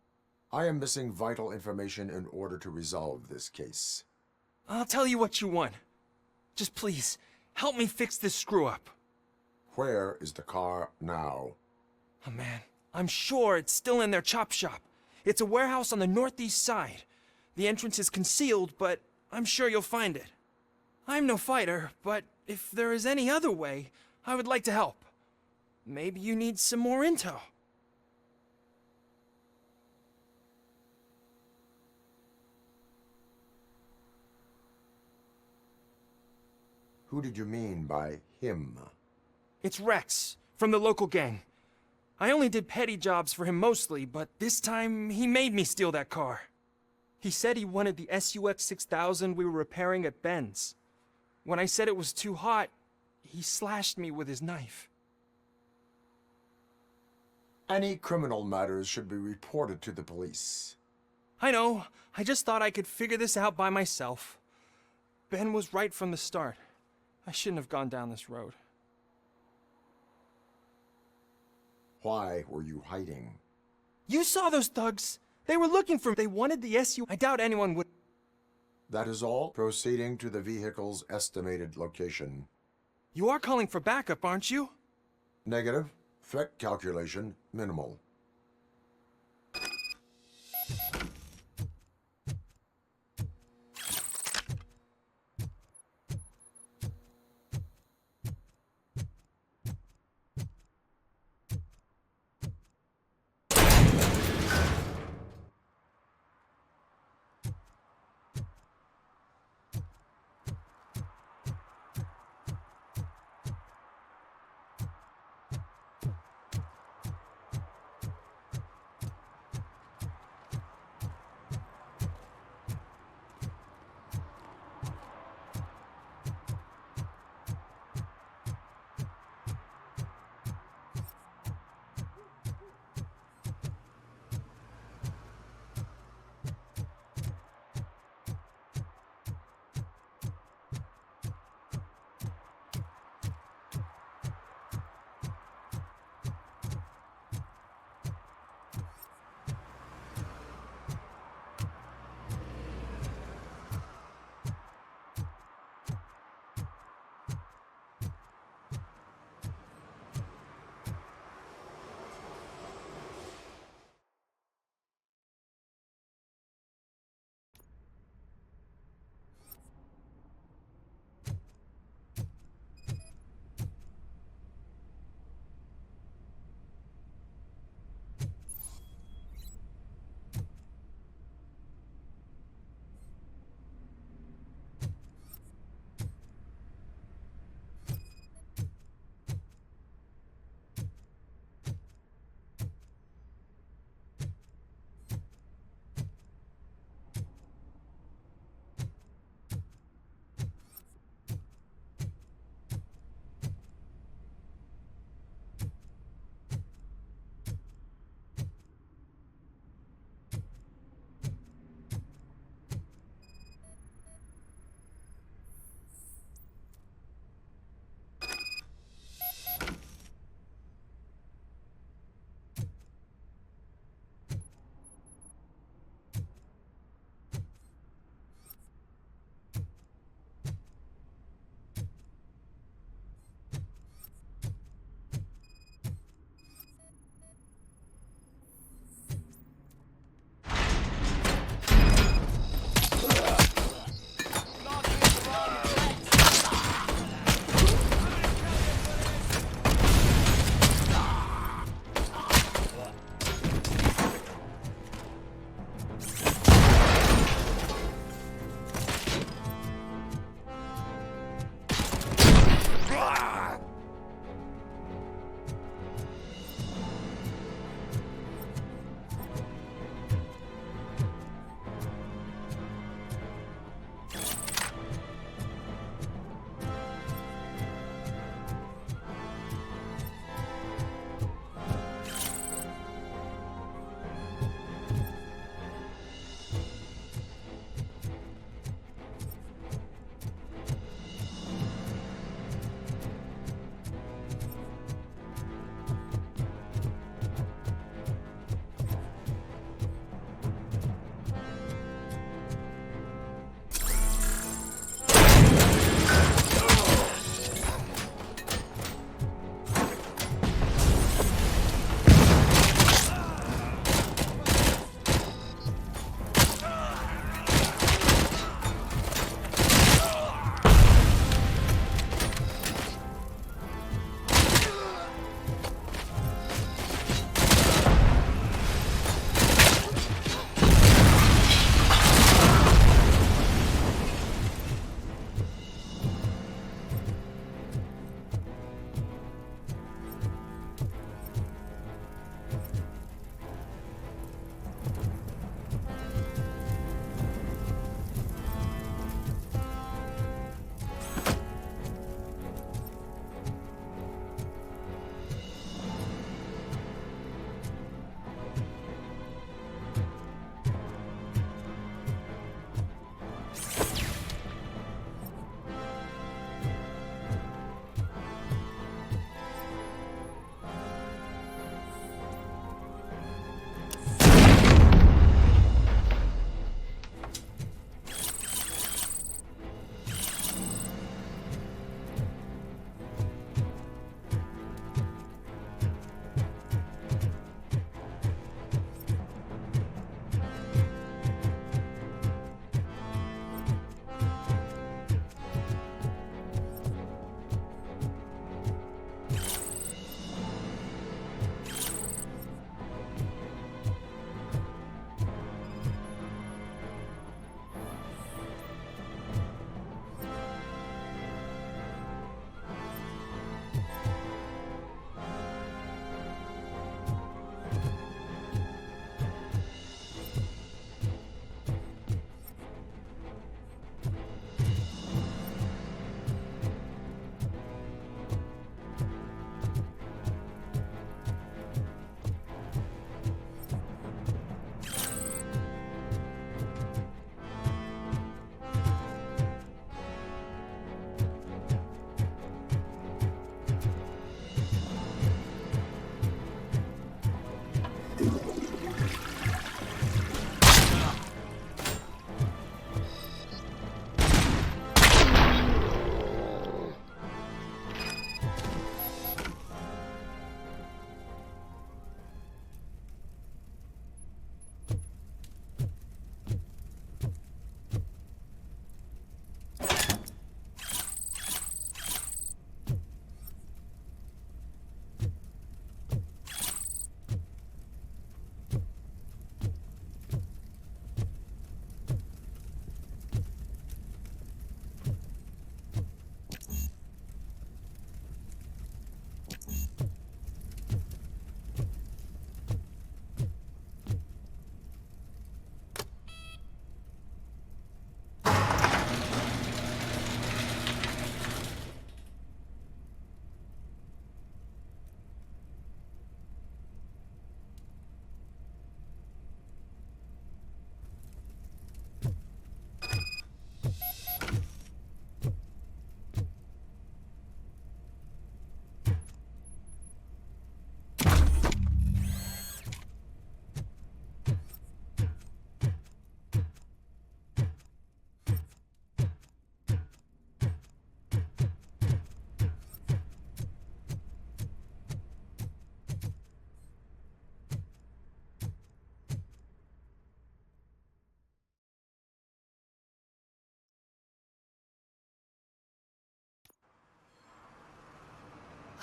I am missing vital information in order to resolve this case. I'll tell you what you want. Just please, help me fix this screw-up. Where is the car now? Oh man, I'm sure it's still in their chop shop. It's a warehouse on the northeast side. The entrance is concealed, but I'm sure you'll find it. I'm no fighter, but if there is any other way, I would like to help. Maybe you need some more intel. Who did you mean by him? It's Rex, from the local gang. I only did petty jobs for him mostly, but this time he made me steal that car. He said he wanted the SUX 6000 we were repairing at Ben's. When I said it was too hot, he slashed me with his knife. Any criminal matters should be reported to the police. I know. I just thought I could figure this out by myself. Ben was right from the start. I shouldn't have gone down this road. Why were you hiding? You saw those thugs. They were looking for me. They wanted the SU. I doubt anyone would. That is all. Proceeding to the vehicle's estimated location. You are calling for backup, aren't you? Negative. Threat calculation minimal.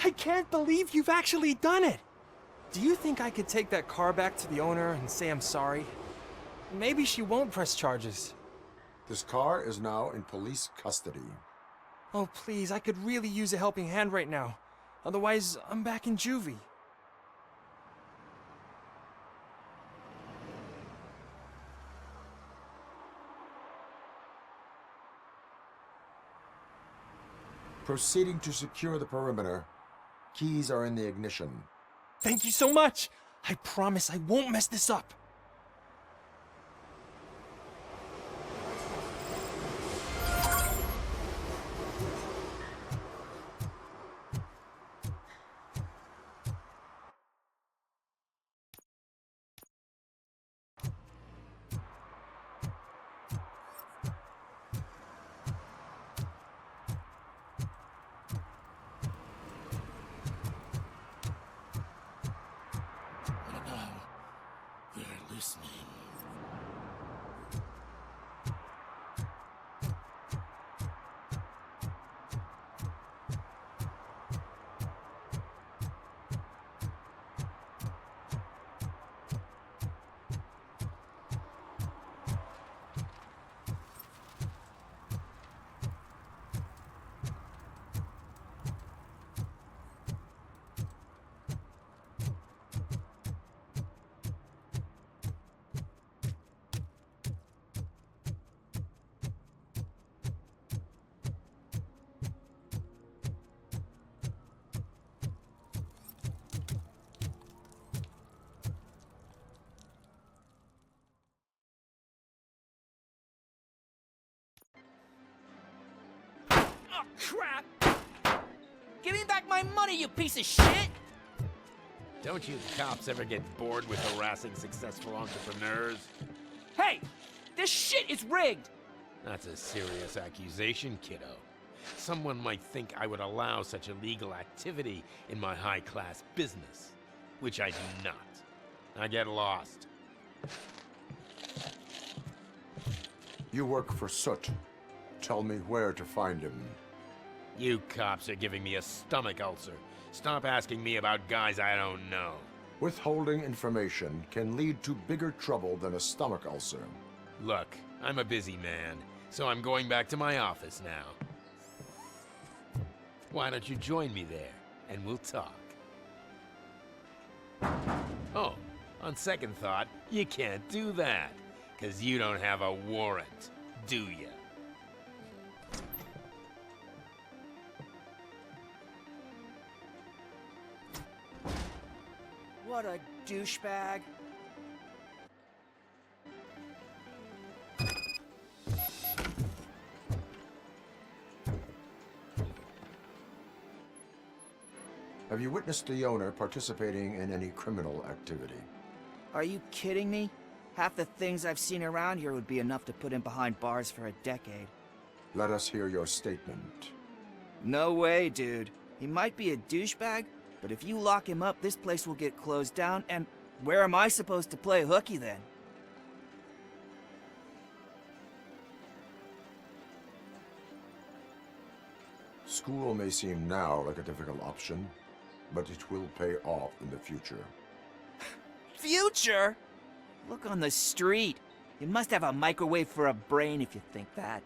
I can't believe you've actually done it! Do you think I could take that car back to the owner and say I'm sorry? Maybe she won't press charges. This car is now in police custody. Oh, please, I could really use a helping hand right now. Otherwise, I'm back in juvie. Proceeding to secure the perimeter. Keys are in the ignition. Thank you so much! I promise I won't mess this up. They're listening. Oh, crap! Give me back my money, you piece of shit! Don't you cops ever get bored with harassing successful entrepreneurs? Hey! This shit is rigged! That's a serious accusation, kiddo. Someone might think I would allow such illegal activity in my high-class business, which I do not. I get lost. You work for Soot. Tell me where to find him. You cops are giving me a stomach ulcer. Stop asking me about guys I don't know. Withholding information can lead to bigger trouble than a stomach ulcer. Look, I'm a busy man, so I'm going back to my office now. Why don't you join me there, and we'll talk. Oh, on second thought, you can't do that, 'cause you don't have a warrant, do ya? What a douchebag. Have you witnessed the owner participating in any criminal activity? Are you kidding me? Half the things I've seen around here would be enough to put him behind bars for a decade. Let us hear your statement. No way, dude. He might be a douchebag, but if you lock him up, this place will get closed down, and where am I supposed to play hooky then? School may seem now like a difficult option, but it will pay off in the future. Future? Look on the street. You must have a microwave for a brain if you think that.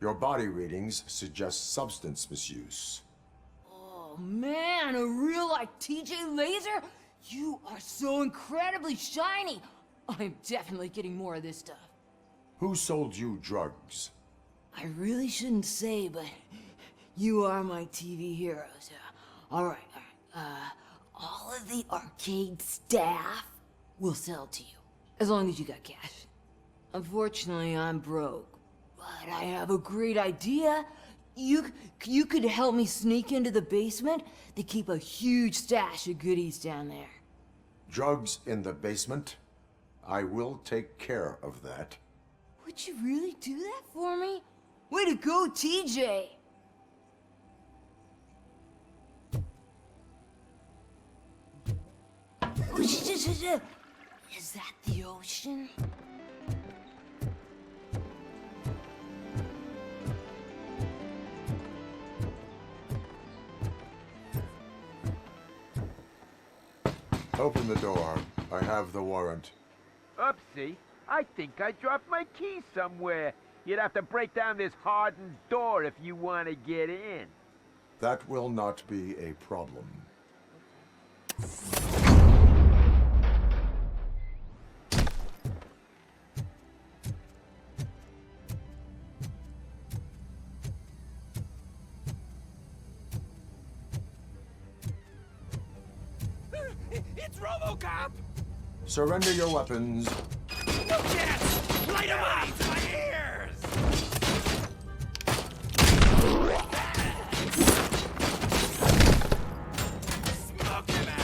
Your body readings suggest substance misuse. Oh man, a real like TJ Laser? You are so incredibly shiny. I'm definitely getting more of this stuff. Who sold you drugs? I really shouldn't say, but you are my TV heroes. All right. All of the arcade staff will sell to you, as long as you got cash. Unfortunately, I'm broke, but I have a great idea. You could help me sneak into the basement. They keep a huge stash of goodies down there. Drugs in the basement? I will take care of that. Would you really do that for me? Way to go, TJ! Is that the ocean? Open the door. I have the warrant. Oopsie. I think I dropped my keys somewhere. You'd have to break down this hardened door if you want to get in. That will not be a problem. It's RoboCop! Surrender your weapons. No chance! Light 'em up! My ears! Smoke him out!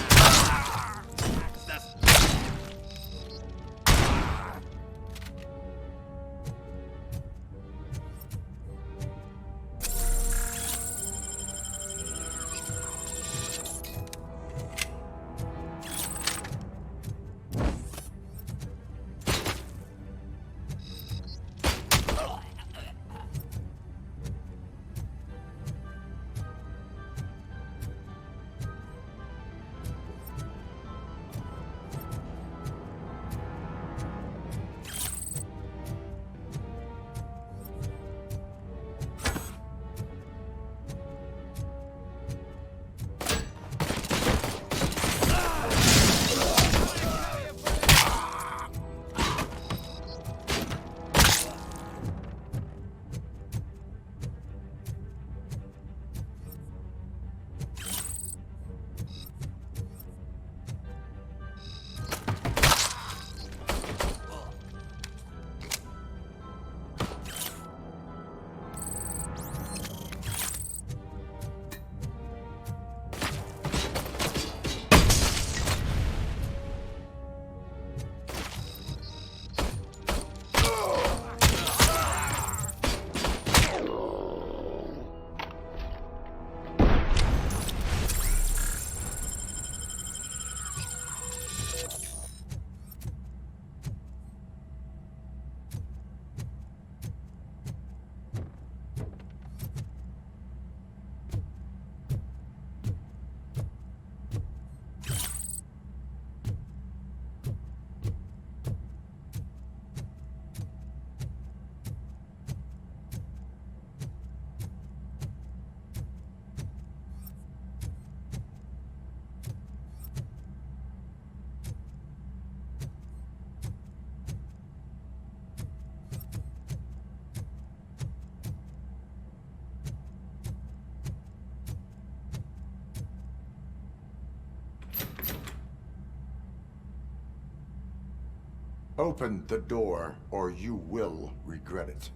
Open the door, or you will regret it.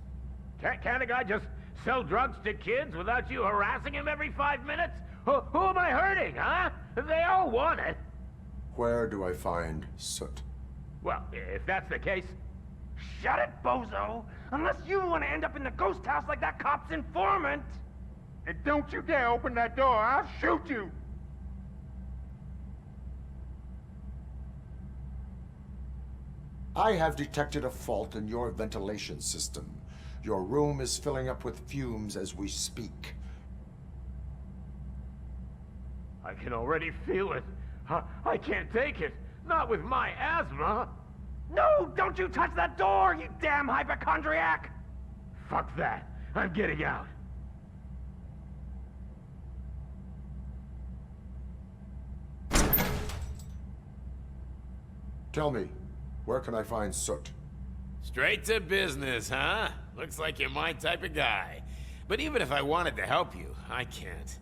Can't a guy just sell drugs to kids without you harassing him every 5 minutes? Who am I hurting, huh? They all want it. Where do I find Soot? Well, if that's the case, shut it, bozo! Unless you want to end up in the ghost house like that cop's informant! And don't you dare open that door, I'll shoot you! I have detected a fault in your ventilation system. Your room is filling up with fumes as we speak. I can already feel it. I can't take it. Not with my asthma. No, don't you touch that door, you damn hypochondriac! Fuck that. I'm getting out. Tell me, where can I find Soot? Straight to business, huh? Looks like you're my type of guy. But even if I wanted to help you, I can't.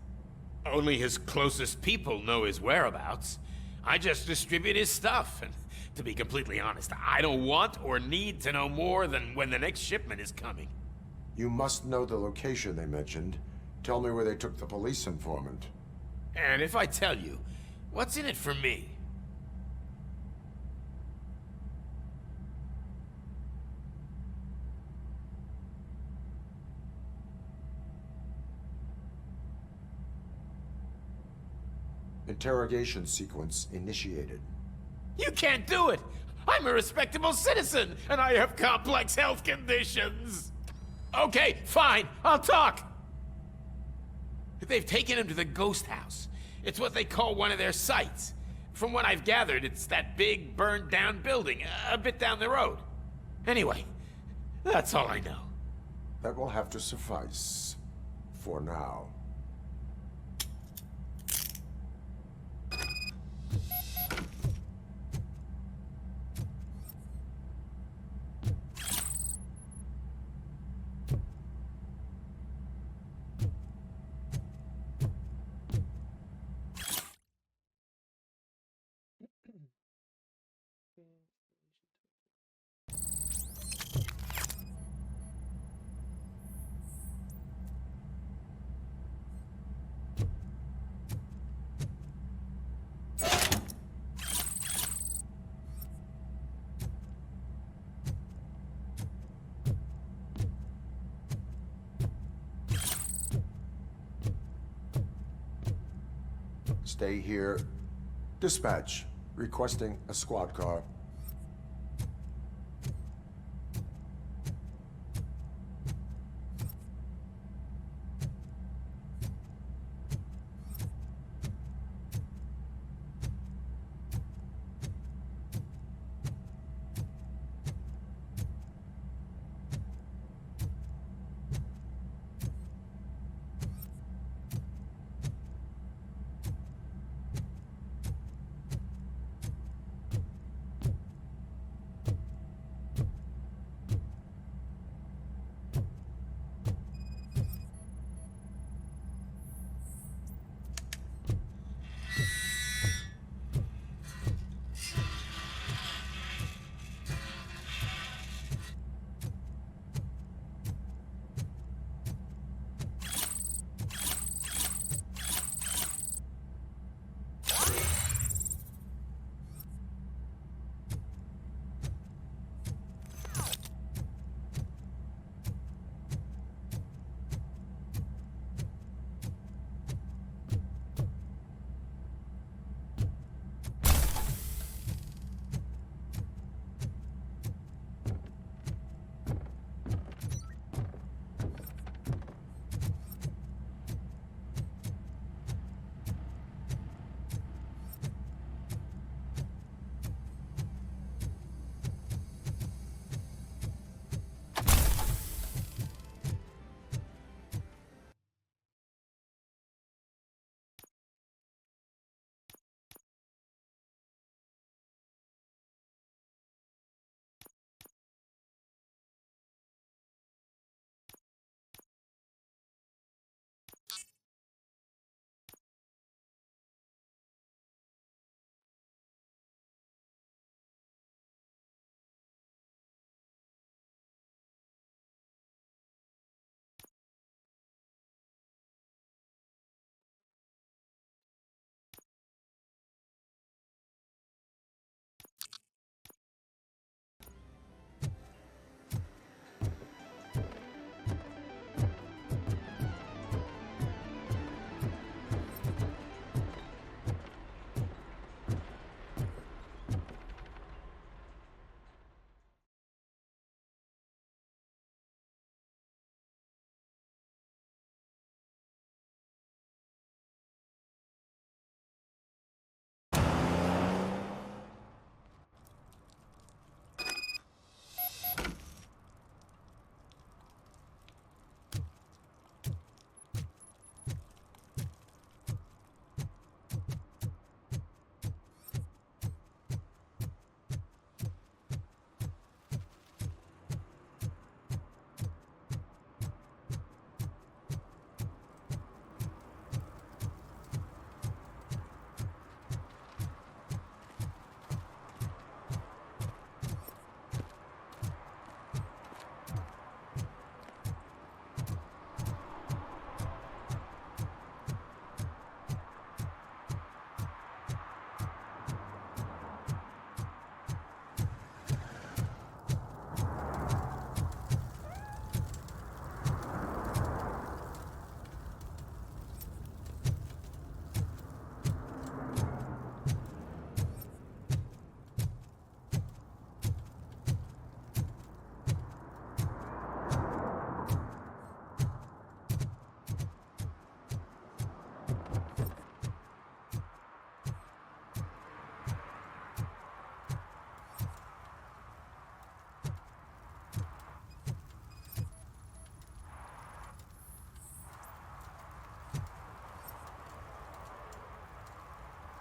Only his closest people know his whereabouts. I just distribute his stuff, and to be completely honest, I don't want or need to know more than when the next shipment is coming. You must know the location they mentioned. Tell me where they took the police informant. And if I tell you, what's in it for me? Interrogation sequence initiated. You can't do it! I'm a respectable citizen, and I have complex health conditions! Okay, fine, I'll talk! They've taken him to the ghost house. It's what they call one of their sites. From what I've gathered, it's that big, burned-down building, a bit down the road. Anyway, that's all I know. That will have to suffice. For now. Stay here. Dispatch. Requesting a squad car.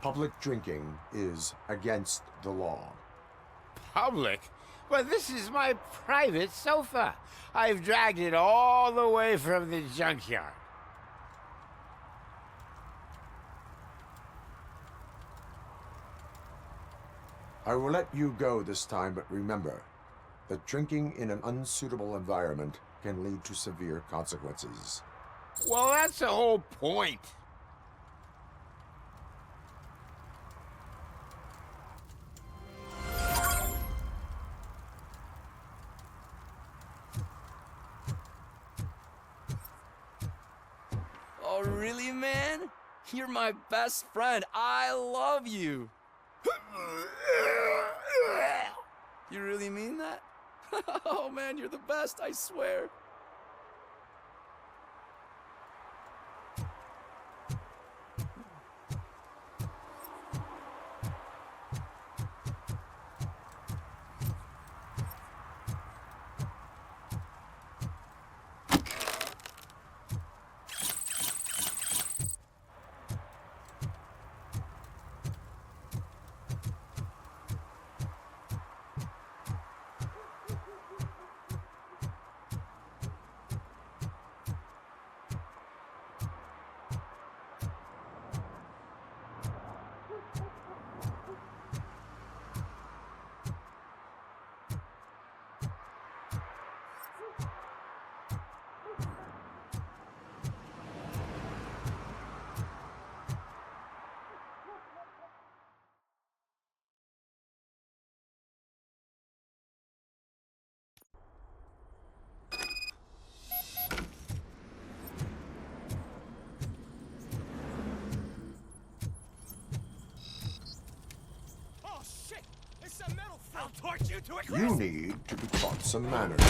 Public drinking is against the law. Public? But this is my private sofa. I've dragged it all the way from the junkyard. I will let you go this time, but remember that drinking in an unsuitable environment can lead to severe consequences. Well, that's the whole point. Oh, really, man? You're my best friend. I love you. You really mean that? Oh, man, you're the best, I swear. I'll torch you to a crisp! You need to be taught some manners.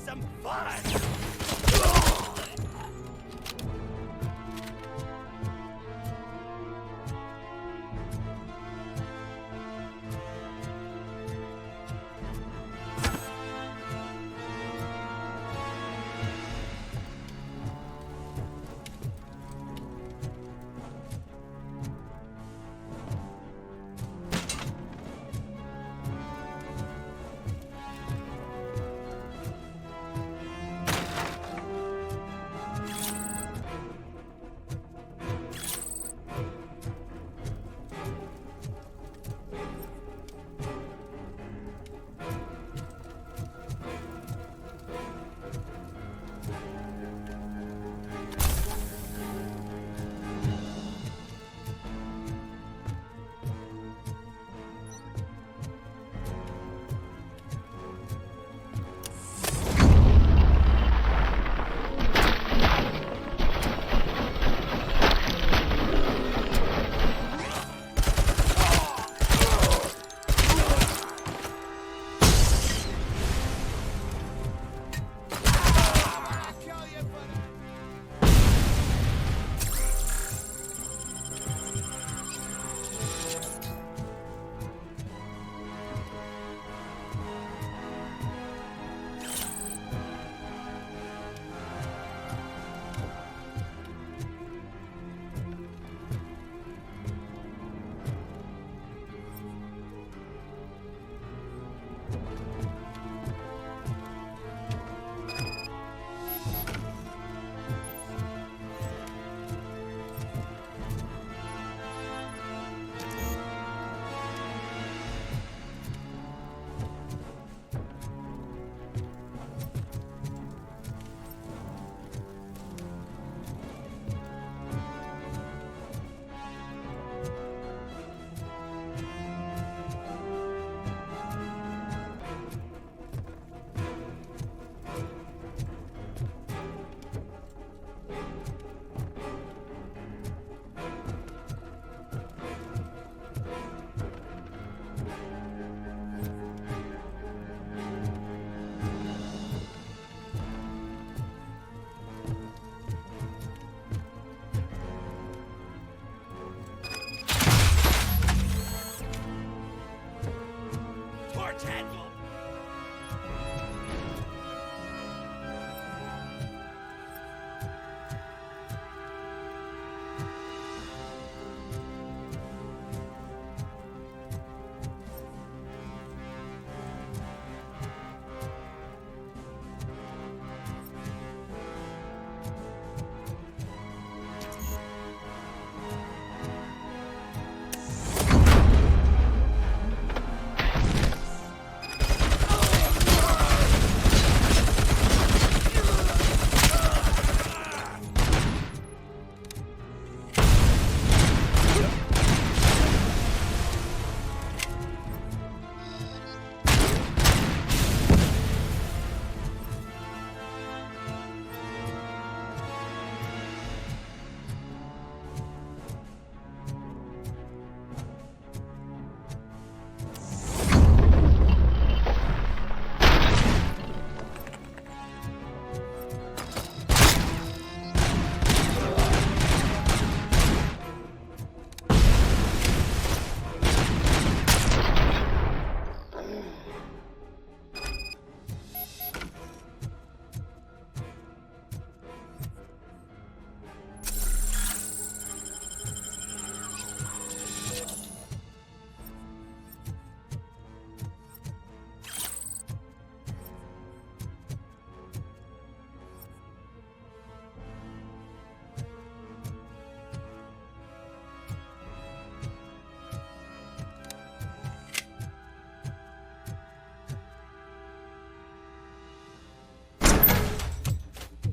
Some fun!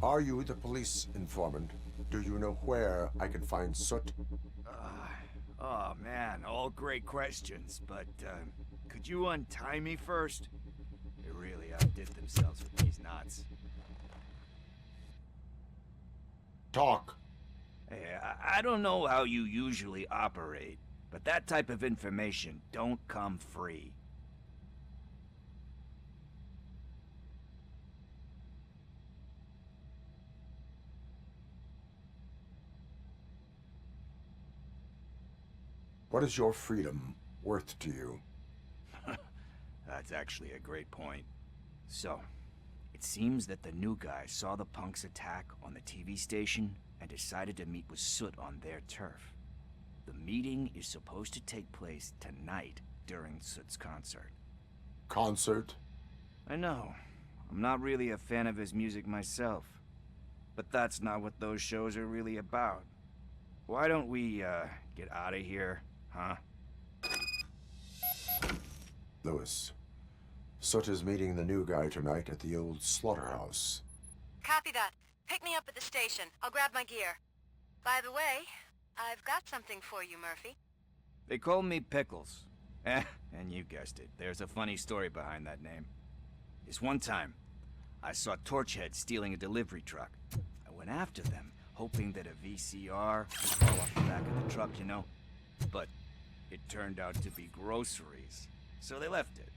Are you the police informant? Do you know where I can find Soot? Oh man, all great questions, but could you untie me first? They really outdid themselves with these knots. Talk. Hey, I don't know how you usually operate, but that type of information don't come free. What is your freedom worth to you? That's actually a great point. So, it seems that the new guy saw the punks attack on the TV station and decided to meet with Soot on their turf. The meeting is supposed to take place tonight during Soot's concert. Concert? I know. I'm not really a fan of his music myself. But that's not what those shows are really about. Why don't we, get out of here, huh? Lewis, Soot is meeting the new guy tonight at the old slaughterhouse. Copy that. Pick me up at the station. I'll grab my gear. By the way, I've got something for you, Murphy. They call me Pickles. And you guessed it, there's a funny story behind that name. This one time, I saw Torchhead stealing a delivery truck. I went after them, hoping that a VCR would fall off the back of the truck, you know? But it turned out to be groceries, so they left it.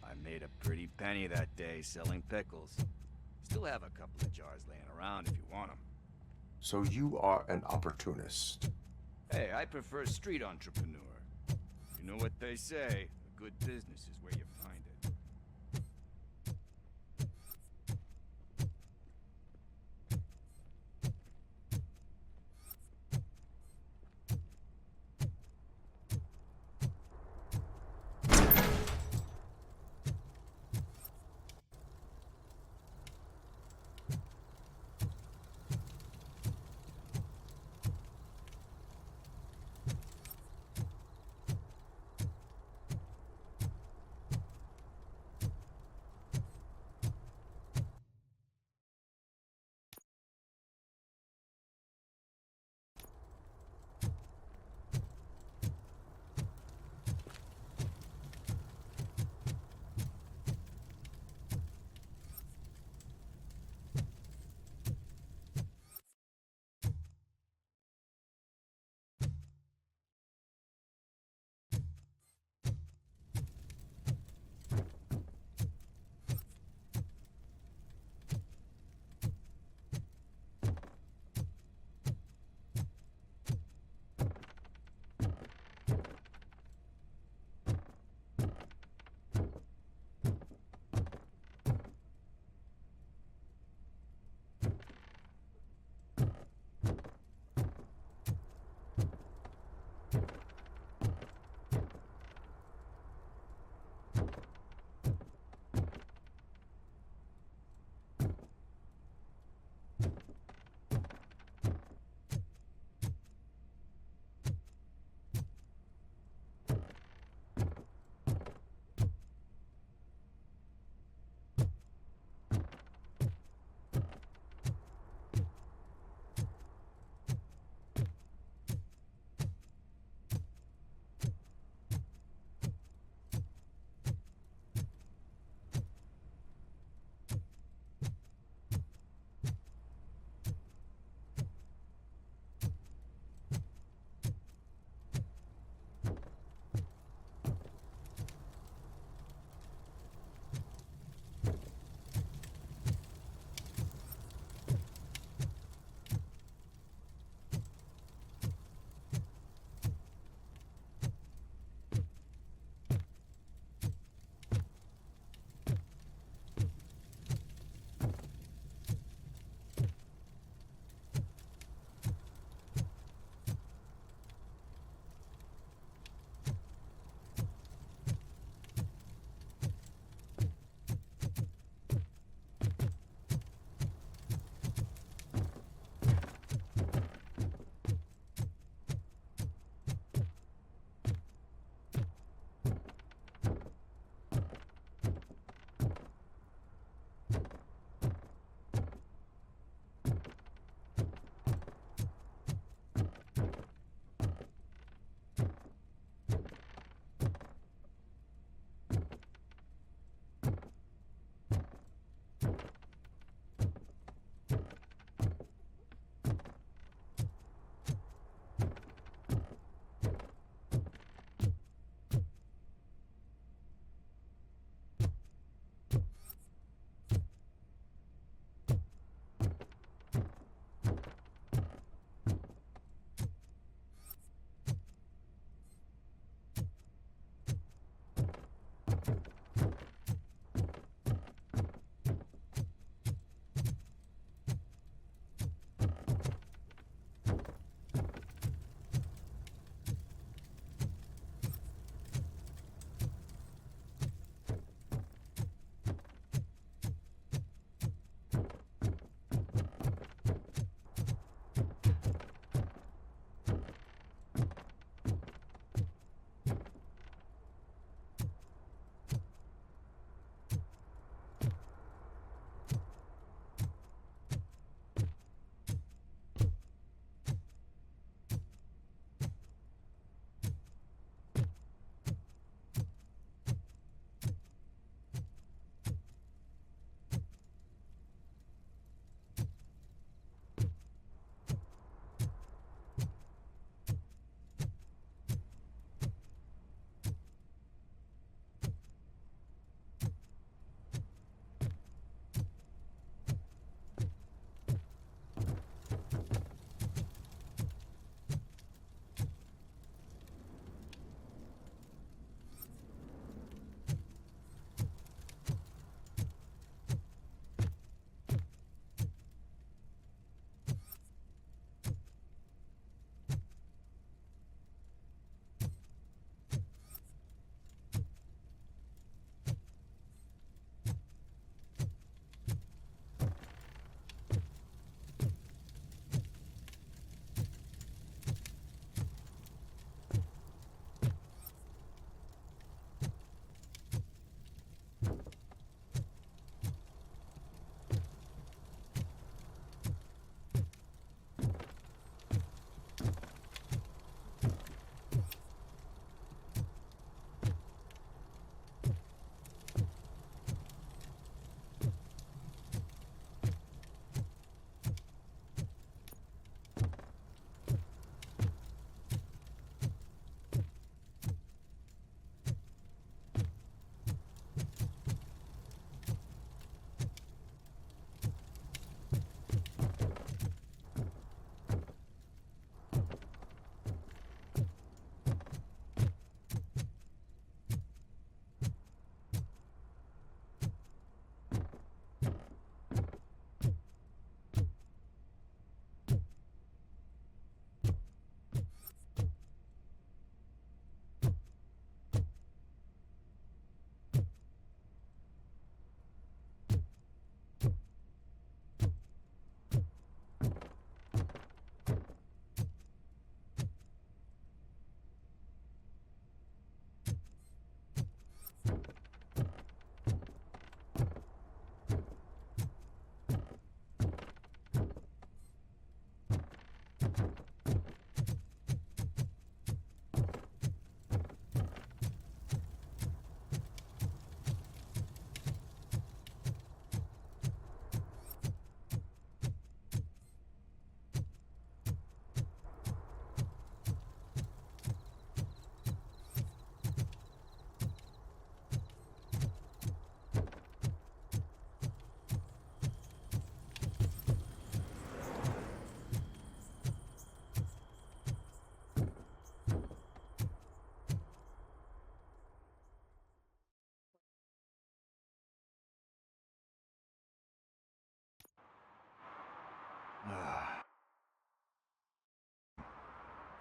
I made a pretty penny that day selling pickles. Still have a couple of jars laying around if you want them. So you are an opportunist. Hey, I prefer street entrepreneur. You know what they say, a good business is where you find it.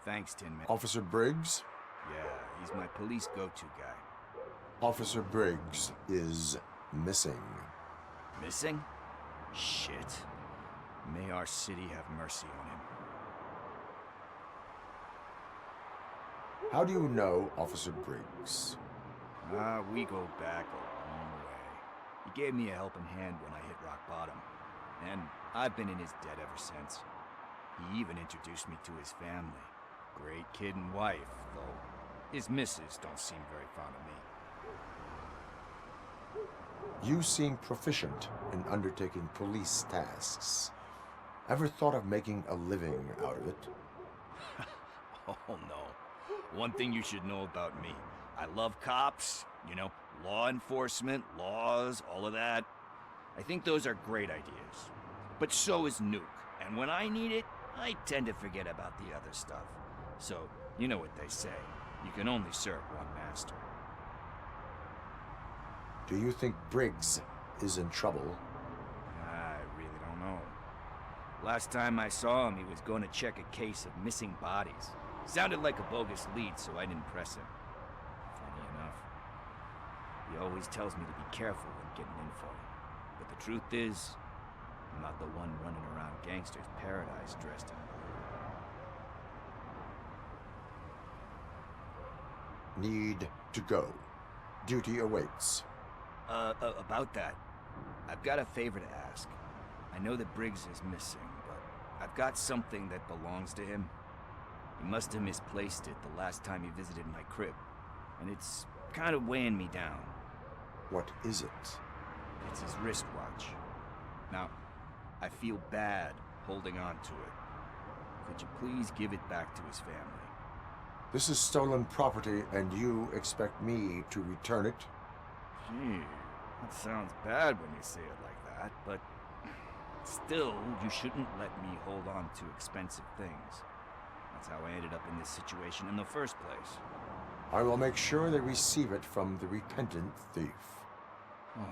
Thanks, Tin Man. Officer Briggs? Yeah, he's my police go-to guy. Officer Briggs is missing. Missing? Shit. May our city have mercy on him. How do you know Officer Briggs? We go back a long way. He gave me a helping hand when I hit rock bottom. And I've been in his debt ever since. He even introduced me to his family. Great kid and wife, though his missus don't seem very fond of me. You seem proficient in undertaking police tasks. Ever thought of making a living out of it? Oh no. One thing you should know about me. I love cops, you know, law enforcement, laws, all of that. I think those are great ideas. But so is Nuke. And when I need it, I tend to forget about the other stuff. So, you know what they say. You can only serve one master. Do you think Briggs is in trouble? I really don't know. Last time I saw him, he was going to check a case of missing bodies. Sounded like a bogus lead, so I didn't press him. Funny enough. He always tells me to be careful when getting info. But the truth is, I'm not the one running around Gangster's Paradise dressed in blue. Need to go. Duty awaits. About that, I've got a favor to ask. I know that Briggs is missing, but I've got something that belongs to him. He must have misplaced it the last time he visited my crib, and it's kind of weighing me down. What is it? It's his wristwatch. Now, I feel bad holding on to it. Could you please give it back to his family? This is stolen property, and you expect me to return it? Gee, that sounds bad when you say it like that, but still, you shouldn't let me hold on to expensive things. That's how I ended up in this situation in the first place. I will make sure they receive it from the repentant thief. Oh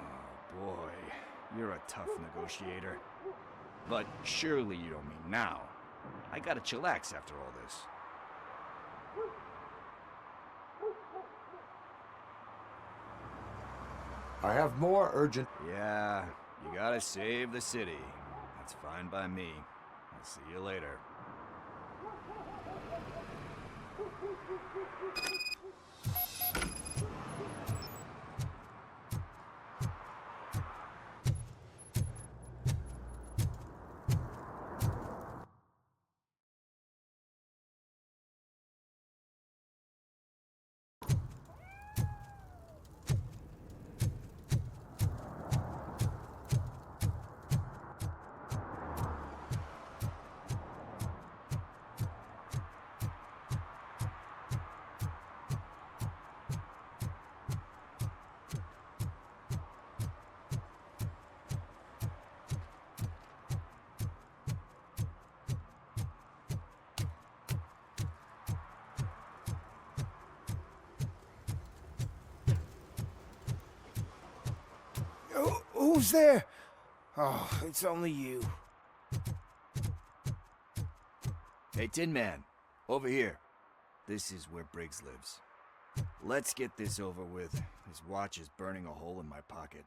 boy, you're a tough negotiator. But surely you don't mean now. I gotta chillax after all this. I have more urgent... Yeah, you gotta save the city. That's fine by me. I'll see you later. Who's there? Oh, it's only you. Hey, Tin Man, over here. This is where Briggs lives. Let's get this over with. His watch is burning a hole in my pocket.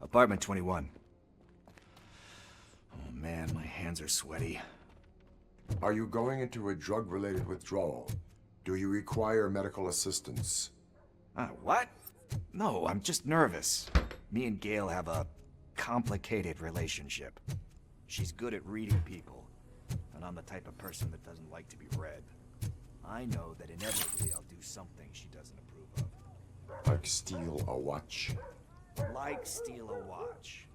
Apartment 21. Oh man, my hands are sweaty. Are you going into a drug-related withdrawal? Do you require medical assistance? What? No, I'm just nervous. Me and Gail have a complicated relationship. She's good at reading people, and I'm the type of person that doesn't like to be read. I know that inevitably I'll do something she doesn't approve of. Like steal a watch? Like steal a watch.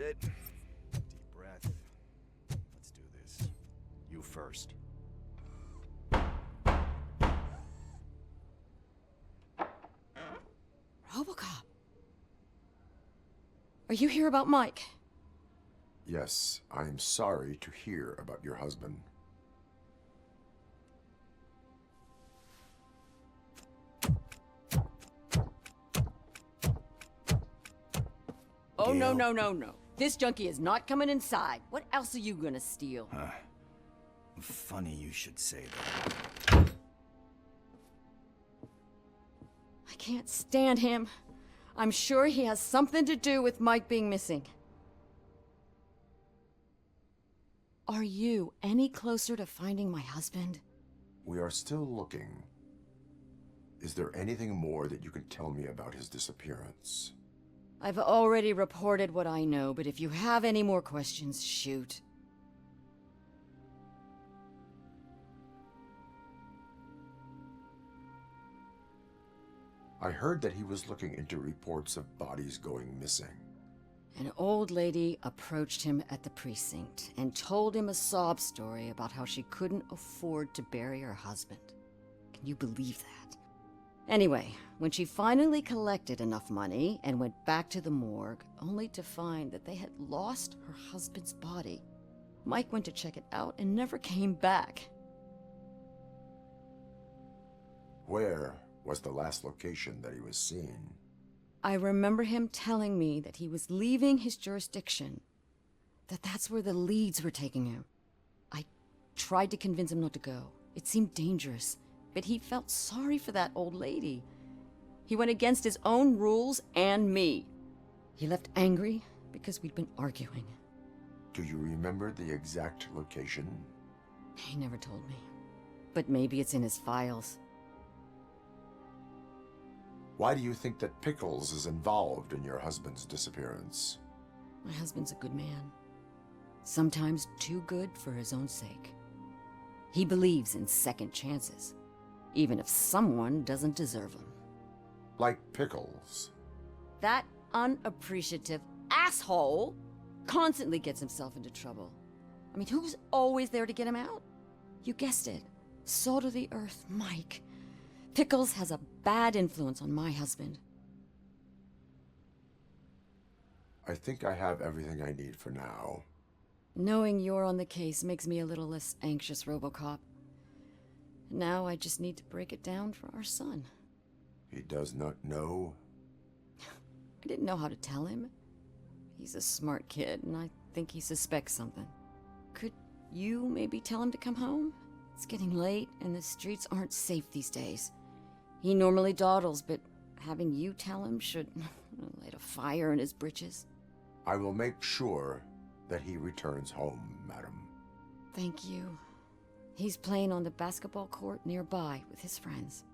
it. Deep breath. Let's do this. You first. RoboCop. Are you here about Mike? Yes, I am sorry to hear about your husband. Oh, no. This junkie is not coming inside. What else are you gonna steal? Funny you should say that. I can't stand him. I'm sure he has something to do with Mike being missing. Are you any closer to finding my husband? We are still looking. Is there anything more that you can tell me about his disappearance? I've already reported what I know, but if you have any more questions, shoot. I heard that he was looking into reports of bodies going missing. An old lady approached him at the precinct and told him a sob story about how she couldn't afford to bury her husband. Can you believe that? Anyway, when she finally collected enough money and went back to the morgue, only to find that they had lost her husband's body, Mike went to check it out and never came back. Where was the last location that he was seen? I remember him telling me that he was leaving his jurisdiction, that's where the leads were taking him. I tried to convince him not to go. It seemed dangerous, but he felt sorry for that old lady. He went against his own rules and me. He left angry because we'd been arguing. Do you remember the exact location? He never told me, but maybe it's in his files. Why do you think that Pickles is involved in your husband's disappearance? My husband's a good man. Sometimes too good for his own sake. He believes in second chances, even if someone doesn't deserve them. Like Pickles? That unappreciative asshole constantly gets himself into trouble. I mean, who's always there to get him out? You guessed it. Salt of the earth, Mike. Pickles has a bad influence on my husband. I think I have everything I need for now. Knowing you're on the case makes me a little less anxious, RoboCop. Now I just need to break it down for our son. He does not know? I didn't know how to tell him. He's a smart kid, and I think he suspects something. Could you maybe tell him to come home? It's getting late, and the streets aren't safe these days. He normally dawdles, but having you tell him should light a fire in his britches. I will make sure that he returns home, madam. Thank you. He's playing on the basketball court nearby with his friends.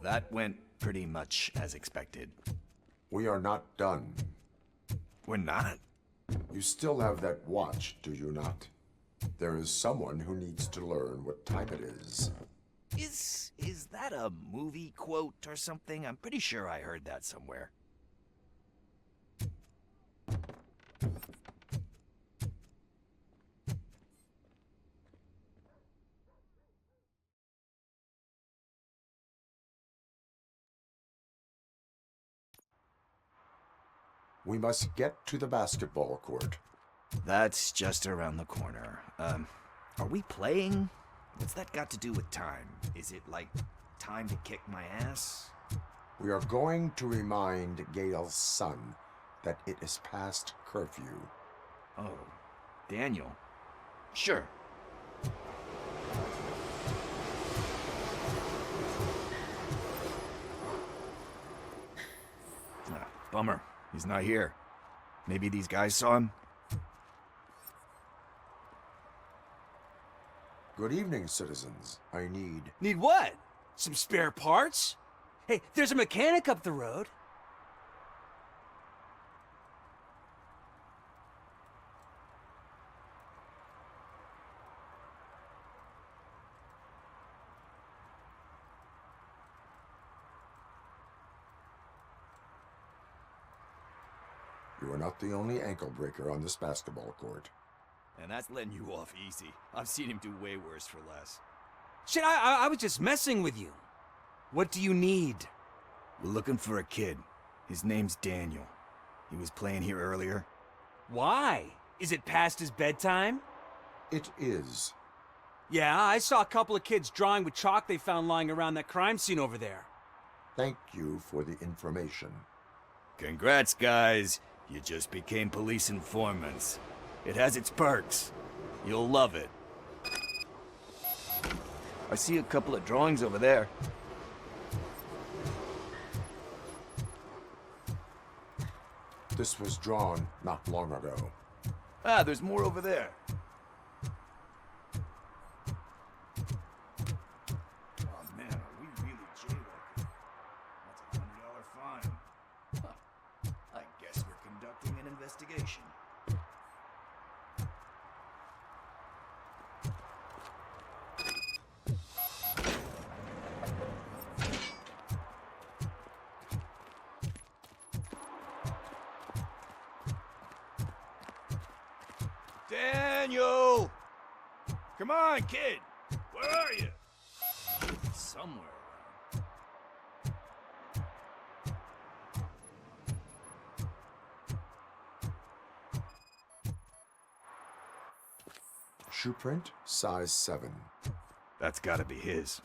That went pretty much as expected. We are not done. We're not? You still have that watch, do you not? There is someone who needs to learn what time it is. Is that a movie quote or something? I'm pretty sure I heard that somewhere. We must get to the basketball court. That's just around the corner. Are we playing? What's that got to do with time? Is it like time to kick my ass? We are going to remind Gale's son that it is past curfew. Oh, Daniel. Sure. Bummer. He's not here. Maybe these guys saw him? Good evening, citizens. I need... Need what? Some spare parts? Hey, there's a mechanic up the road. You are not the only ankle breaker on this basketball court. And that's letting you off easy. I've seen him do way worse for less. Shit, I was just messing with you. What do you need? We're looking for a kid. His name's Daniel. He was playing here earlier. Why? Is it past his bedtime? It is. Yeah, I saw a couple of kids drawing with chalk they found lying around that crime scene over there. Thank you for the information. Congrats, guys. You just became police informants. It has its perks. You'll love it. I see a couple of drawings over there. This was drawn not long ago. Ah, there's more over there. Oh man, are we really jaywalking? That's a $100 fine. Huh. I guess we're conducting an investigation. Daniel! Come on, kid! Where are you? Somewhere around. Shoe print, size 7. That's gotta be his.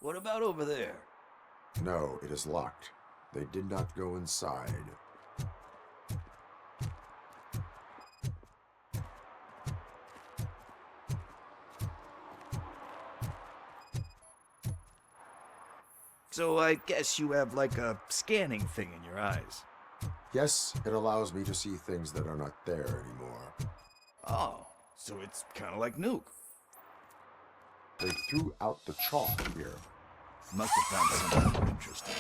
What about over there? No, it is locked. They did not go inside. So I guess you have like a scanning thing in your eyes. Yes, it allows me to see things that are not there anymore. Oh, so it's kind of like Nuke. They threw out the chalk here. Must have found something interesting.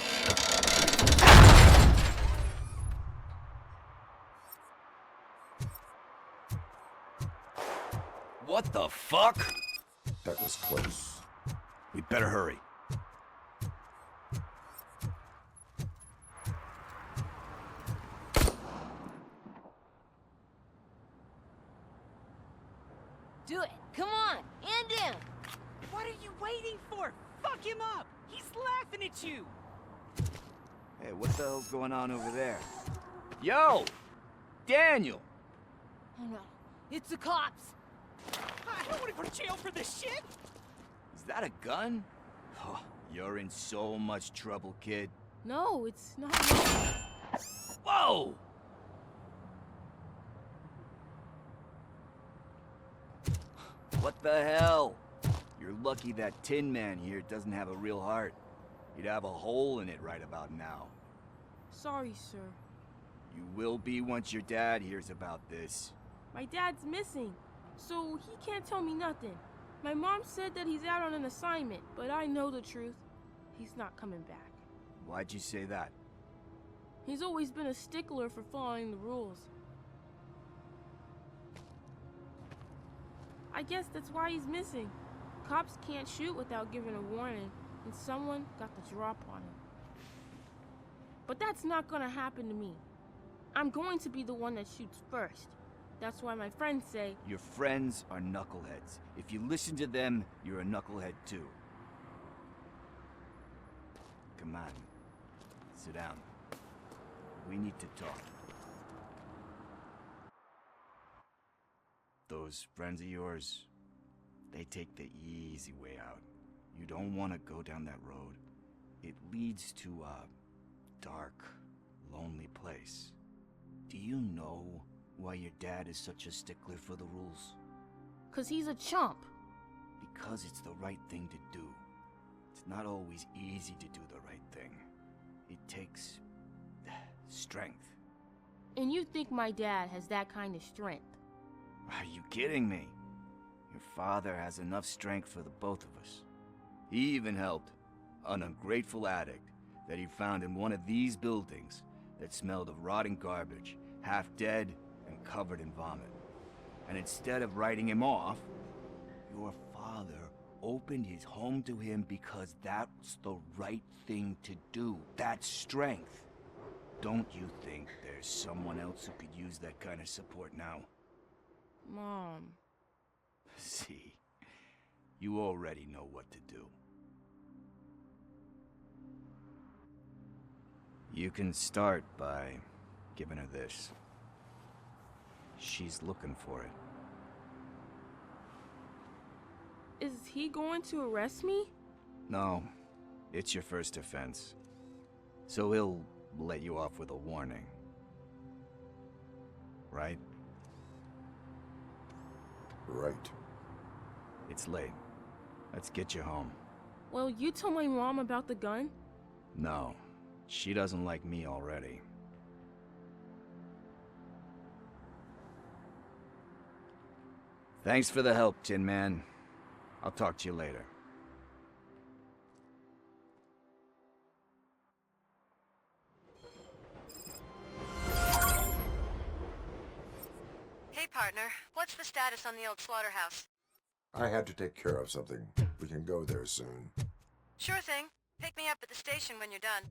What the fuck? That was close. We better hurry. Do it. Come on. And down. What are you waiting for? Fuck him up! He's laughing at you! Hey, what the hell's going on over there? Yo! Daniel! Oh no. It's the cops. I don't want to go to jail for this shit! Is that a gun? Oh, you're in so much trouble, kid. No, it's not. Whoa! What the hell? You're lucky that Tin Man here doesn't have a real heart. He'd have a hole in it right about now. Sorry, sir. You will be once your dad hears about this. My dad's missing, so he can't tell me nothing. My mom said that he's out on an assignment, but I know the truth. He's not coming back. Why'd you say that? He's always been a stickler for following the rules. I guess that's why he's missing. Cops can't shoot without giving a warning, and someone got the drop on him. But that's not gonna happen to me. I'm going to be the one that shoots first. That's why my friends say... Your friends are knuckleheads. If you listen to them, you're a knucklehead too. Come on. Sit down. We need to talk. those friends of yours, they take the easy way out. You don't want to go down that road. It leads to a dark, lonely place. Do you know why your dad is such a stickler for the rules? 'Cause he's a chump. Because it's the right thing to do. It's not always easy to do the right thing. It takes strength. And you think my dad has that kind of strength? Are you kidding me? Your father has enough strength for the both of us. He even helped an ungrateful addict that he found in one of these buildings that smelled of rotting garbage, half dead and covered in vomit. And instead of writing him off, your father opened his home to him because that's the right thing to do. That's strength. Don't you think there's someone else who could use that kind of support now? Mom. See, you already know what to do. You can start by giving her this. She's looking for it. Is he going to arrest me? No, it's your first offense. So he'll let you off with a warning. Right? Right. It's late. Let's get you home. Well, you told my mom about the gun? No, she doesn't like me already. Thanks for the help, Tin Man. I'll talk to you later. Hey, partner. What's the status on the old slaughterhouse? I had to take care of something. We can go there soon. Sure thing. Pick me up at the station when you're done.